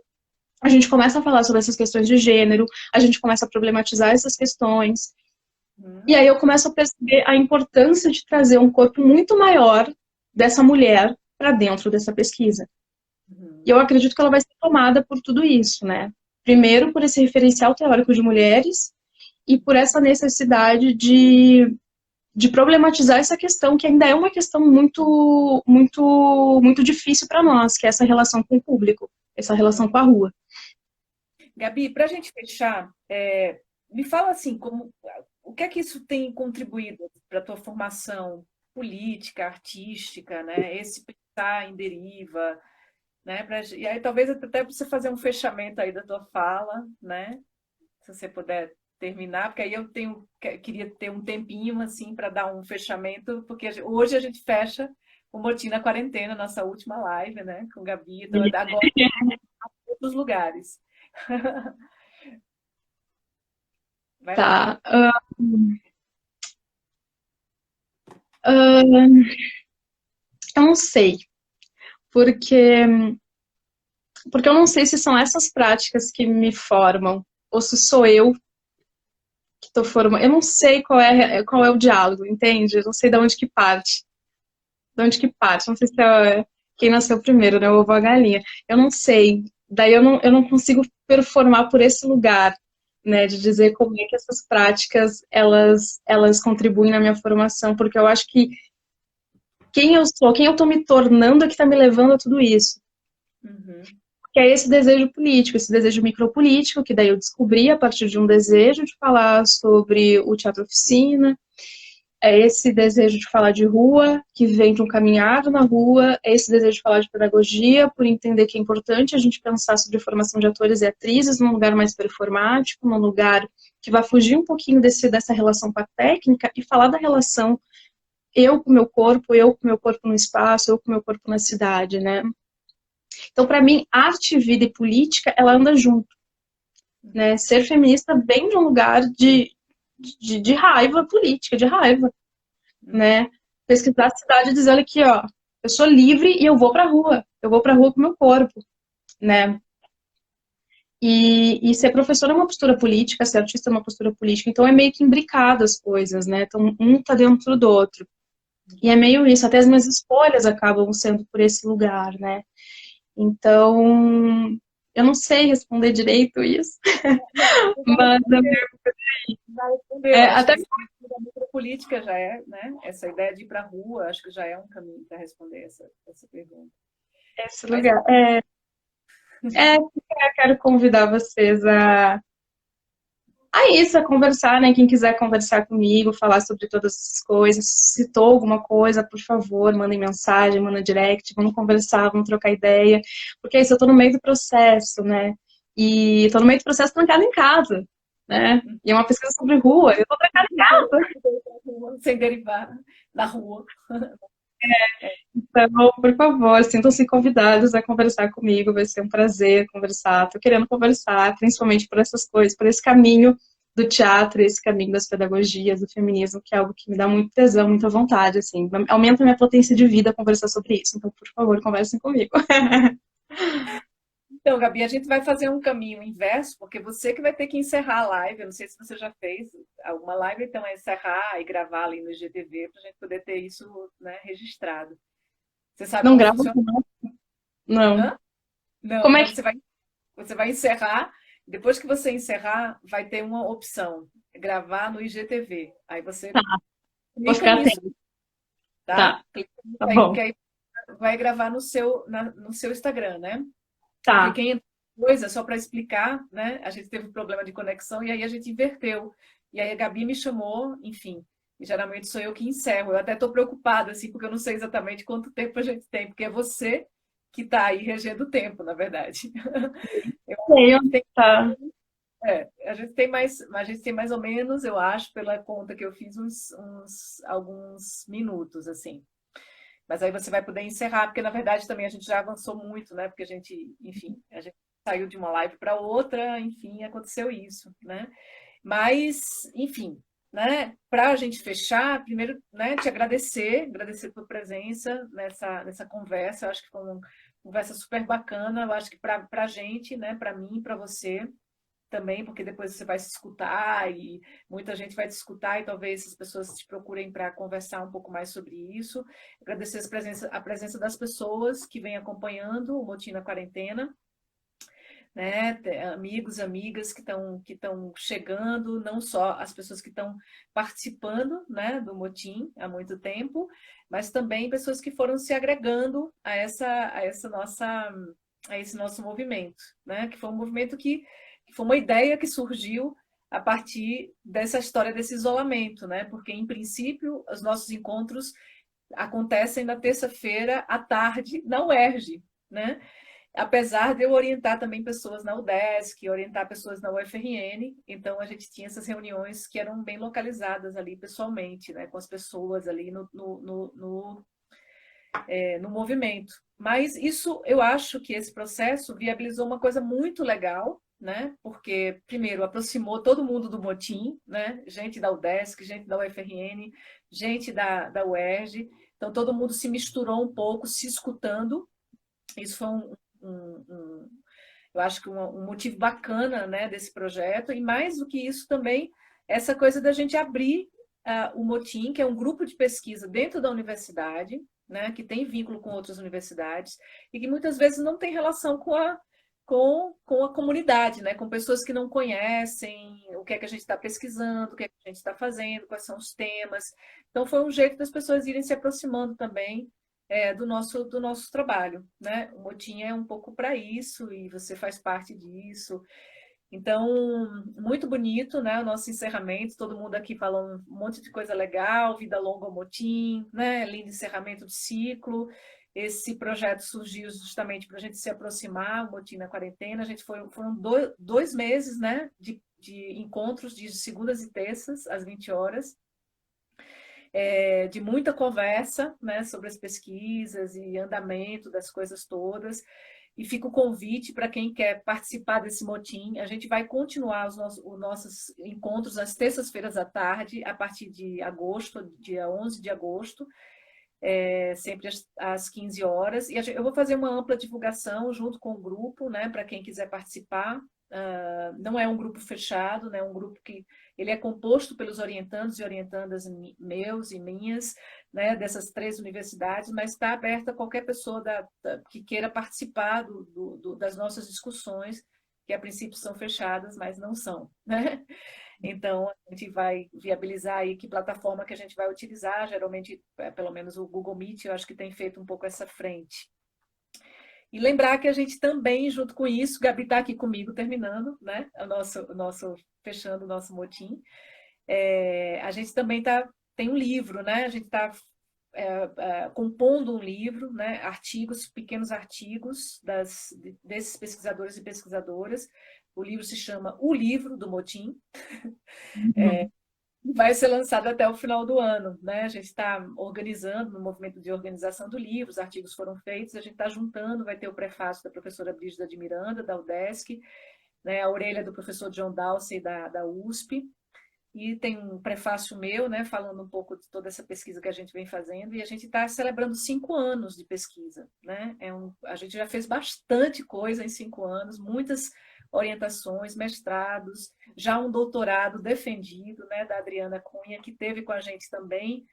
a gente começa a falar sobre essas questões de gênero, a gente começa a problematizar essas questões. E aí eu começo a perceber a importância de trazer um corpo muito maior dessa mulher para dentro dessa pesquisa. E eu acredito que ela vai ser tomada por tudo isso, né? Primeiro, por esse referencial teórico de mulheres e por essa necessidade de problematizar essa questão, que ainda é uma questão muito, muito, muito difícil para nós, que é essa relação com o público, essa relação com a rua. Gabi, para a gente fechar, me fala assim, o que é que isso tem contribuído para a tua formação política, artística, né? Esse pensar em deriva, né? E aí talvez até você fazer um fechamento aí da tua fala, né? Se você puder terminar, porque aí queria ter um tempinho assim para dar um fechamento, porque hoje a gente fecha o Motim na Quarentena, nossa última live, né? Com Gabi, então agora em outros lugares. Vai lá. Tá. Ahn, eu não sei, porque, porque eu não sei se são essas práticas que me formam, ou se sou eu que estou formando. Eu não sei qual é o diálogo, entende? Eu não sei de onde que parte. De onde que parte? Não sei se é quem nasceu primeiro, né? O ovo ou a galinha. Eu não sei. Daí eu não consigo performar por esse lugar, né? De dizer como é que essas práticas, elas contribuem na minha formação, porque eu acho que quem eu sou, quem eu estou me tornando é que está me levando a tudo isso. Uhum. Que é esse desejo político, esse desejo micropolítico, que daí eu descobri a partir de um desejo de falar sobre o teatro oficina, é esse desejo de falar de rua, que vem de um caminhado na rua, é esse desejo de falar de pedagogia, por entender que é importante a gente pensar sobre formação de atores e atrizes num lugar mais performático, num lugar que vai fugir um pouquinho dessa relação com a técnica e falar da relação eu com o meu corpo no espaço, eu com o meu corpo na cidade, né? Então, para mim, arte, vida e política, ela anda junto, né? Ser feminista vem de um lugar de raiva política, de raiva, né? Pesquisar a cidade e dizer, olha aqui, ó, eu sou livre e eu vou pra rua com o meu corpo, né? E ser professor é uma postura política, ser artista é uma postura política, então é meio que imbricado as coisas, né? Então, um tá dentro do outro. E é meio isso, até as minhas escolhas acabam sendo por esse lugar, né? Então, eu não sei responder direito isso, mas Vai responder. Eu acho até que a política já é, né? Essa ideia de ir para a rua, acho que já é um caminho para responder essa pergunta. esse Mas lugar. Eu quero convidar vocês a isso, a conversar, né? Quem quiser conversar comigo, falar sobre todas essas coisas, se citou alguma coisa, por favor, mandem mensagem, mandem direct, vamos conversar, vamos trocar ideia, porque é isso, eu tô no meio do processo, né? E tô no meio do processo trancada em casa, né? E é uma pesquisa sobre rua, eu tô trancada em casa. sem derivar na rua. Então, por favor, sintam-se convidados a conversar comigo, vai ser um prazer conversar. Tô querendo conversar, principalmente por essas coisas, por esse caminho do teatro, esse caminho das pedagogias, do feminismo, que é algo que me dá muito tesão, muita vontade, assim. Aumenta a minha potência de vida conversar sobre isso. Então, por favor, conversem comigo. Então, Gabi, a gente vai fazer um caminho inverso, porque você que vai ter que encerrar a live. Eu não sei se você já fez alguma live, então é encerrar e gravar ali no IGTV para a gente poder ter isso, né, registrado. Você sabe Não como grava? funciona? Não. Hã? Não, Como é então que... você vai encerrar. Depois que você encerrar, vai ter uma opção, gravar no IGTV. Aí você Tá, vou clica ficar nisso, atenta. tá? Tá, Clica nisso tá aí, bom. porque aí vai gravar no seu Instagram, né? Porque Tá, quem entrou coisa, só para explicar, né? A gente teve um problema de conexão e aí a gente inverteu. E aí a Gabi me chamou, enfim. E geralmente sou eu que encerro. Eu até estou preocupada, assim, porque eu não sei exatamente quanto tempo a gente tem, porque é você que está aí regendo o tempo, na verdade. Eu acho que sei a gente onde tem, tá. a gente tem mais ou menos, eu acho, pela conta que eu fiz, alguns minutos, assim. Mas aí você vai poder encerrar, porque na verdade também a gente já avançou muito, né? Porque a gente, enfim, a gente saiu de uma live para outra, enfim, aconteceu isso, né? Mas, enfim, né? Para a gente fechar, primeiro, né, te agradecer por presença nessa conversa. Eu acho que foi uma conversa super bacana. Eu acho que para a gente, né, para mim, para você também, porque depois você vai se escutar e muita gente vai te escutar e talvez as pessoas te procurem para conversar um pouco mais sobre isso. Agradecer a presença das pessoas que vêm acompanhando o Motim na Quarentena, né? Amigos, amigas que estão chegando, não só as pessoas que estão participando, né, do Motim há muito tempo, mas também pessoas que foram se agregando a esse nosso movimento, né? Que foi um movimento que foi uma ideia que surgiu a partir dessa história desse isolamento, né? Porque, em princípio, os nossos encontros acontecem na terça-feira à tarde na UERJ, né? Apesar de eu orientar também pessoas na UDESC, orientar pessoas na UFRN, então a gente tinha essas reuniões que eram bem localizadas ali pessoalmente, né, com as pessoas ali no movimento. Mas isso, eu acho que esse processo viabilizou uma coisa muito legal, né? Porque, primeiro, aproximou todo mundo do motim, né? Gente da UDESC, gente da UFRN, gente da UERJ. Então, todo mundo se misturou um pouco, se escutando. Isso foi eu acho que um motivo bacana, né, desse projeto. E mais do que isso também, essa coisa da gente abrir o Motim, que é um grupo de pesquisa dentro da universidade, né, que tem vínculo com outras universidades e que muitas vezes não tem relação com a comunidade, né, com pessoas que não conhecem o que é que a gente está pesquisando, o que é que a gente está fazendo, quais são os temas. Então, foi um jeito das pessoas irem se aproximando também do nosso trabalho, né? O Motim é um pouco para isso e você faz parte disso. Então, muito bonito, né? O nosso encerramento, todo mundo aqui falando um monte de coisa legal, vida longa ao Motim, né? Lindo encerramento de ciclo. Esse projeto surgiu justamente para a gente se aproximar, o Motim na quarentena. A gente foram 2 meses, né? De encontros de segundas e terças, às 20 horas. De muita conversa, né, sobre as pesquisas e andamento das coisas todas. E fica o convite para quem quer participar desse motim. A gente vai continuar os nossos encontros às terças-feiras à tarde, a partir de agosto, dia 11 de agosto, sempre às 15 horas. E eu vou fazer uma ampla divulgação junto com o grupo, né, para quem quiser participar. Não é um grupo fechado, né? É um grupo que ele é composto pelos orientandos e orientandas meus e minhas, né? Dessas 3 universidades, mas está aberto a qualquer pessoa que queira participar das nossas discussões, que a princípio são fechadas, mas não são, né? Então, a gente vai viabilizar aí que plataforma que a gente vai utilizar, geralmente, pelo menos o Google Meet, eu acho que tem feito um pouco essa frente. E lembrar que a gente também, junto com isso, Gabi está aqui comigo terminando, né? Fechando o nosso motim. A gente também tem um livro, né? A gente está compondo um livro, né? Artigos, pequenos artigos desses pesquisadores e pesquisadoras. O livro se chama O Livro do Motim. Vai ser lançado até o final do ano, né? A gente está organizando no movimento de organização do livro, os artigos foram feitos, a gente está juntando, vai ter o prefácio da professora Brígida de Miranda, da UDESC, né? A orelha do professor John Dawsey, da USP, e tem um prefácio meu, né? Falando um pouco de toda essa pesquisa que a gente vem fazendo, e a gente está celebrando 5 anos de pesquisa, né? A gente já fez bastante coisa em 5 anos, muitas orientações, mestrados, já um doutorado defendido, né, da Adriana Cunha, que teve com a gente também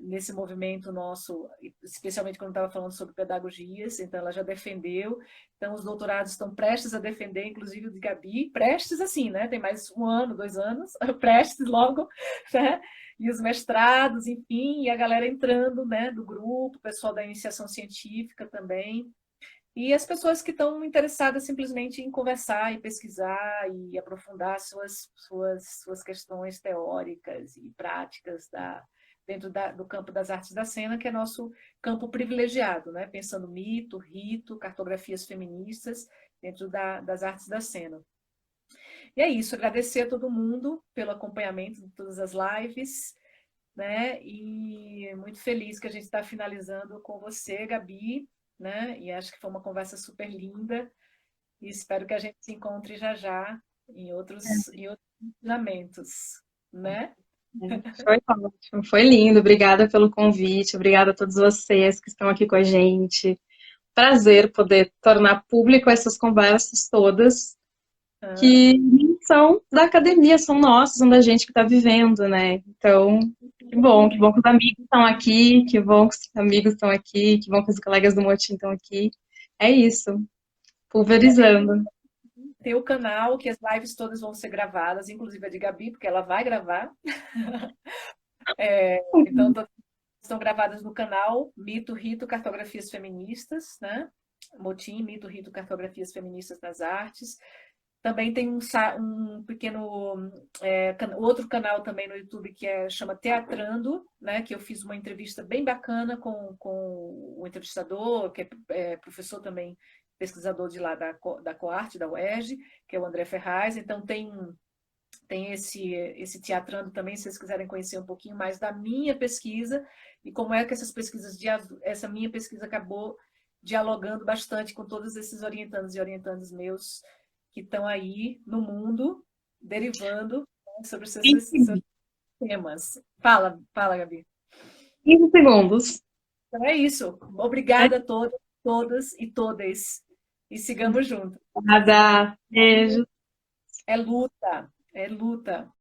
nesse movimento nosso, especialmente quando estava falando sobre pedagogias, então ela já defendeu, então os doutorados estão prestes a defender, inclusive o de Gabi, prestes assim, né, tem mais 1 ano, 2 anos, prestes logo, né, e os mestrados, enfim, e a galera entrando, né, do grupo, o pessoal da iniciação científica também, e as pessoas que estão interessadas simplesmente em conversar e pesquisar e aprofundar suas questões teóricas e práticas dentro do campo das artes da cena, que é nosso campo privilegiado, né? Pensando mito, rito, cartografias feministas dentro das artes da cena. E é isso, agradecer a todo mundo pelo acompanhamento de todas as lives, né? E muito feliz que a gente está finalizando com você, Gabi, né? E acho que foi uma conversa super linda e espero que a gente se encontre já já em outros ensinamentos, né? Foi ótimo, foi lindo. Obrigada pelo convite, obrigada a todos vocês que estão aqui com a gente. Prazer poder tornar público essas conversas todas que nem são da academia, são nossas, são da gente que está vivendo, né? Então, que bom que os amigos estão aqui, que bom que os amigos estão aqui, que bom que os colegas do Motim estão aqui. É isso, pulverizando. Tem o canal, que as lives todas vão ser gravadas, inclusive a de Gabi, porque ela vai gravar. Então, estão gravadas no canal Mito, Rito, Cartografias Feministas, né? Motim, Mito, Rito, Cartografias Feministas nas Artes. Também tem um pequeno outro canal também no YouTube que chama Teatrando, né? Que eu fiz uma entrevista bem bacana com o entrevistador, que é professor também, pesquisador de lá da Coarte, da UERJ, que é o André Ferraz. Então tem esse Teatrando também, se vocês quiserem conhecer um pouquinho mais da minha pesquisa e como é que essa minha pesquisa acabou dialogando bastante com todos esses orientandos e orientandas meus que estão aí no mundo, derivando, né, sobre seus temas. Fala, Gabi. 15 segundos. Então é isso. Obrigada a todas, todas e todas. E sigamos juntos. Nada. Beijo. É luta, é luta.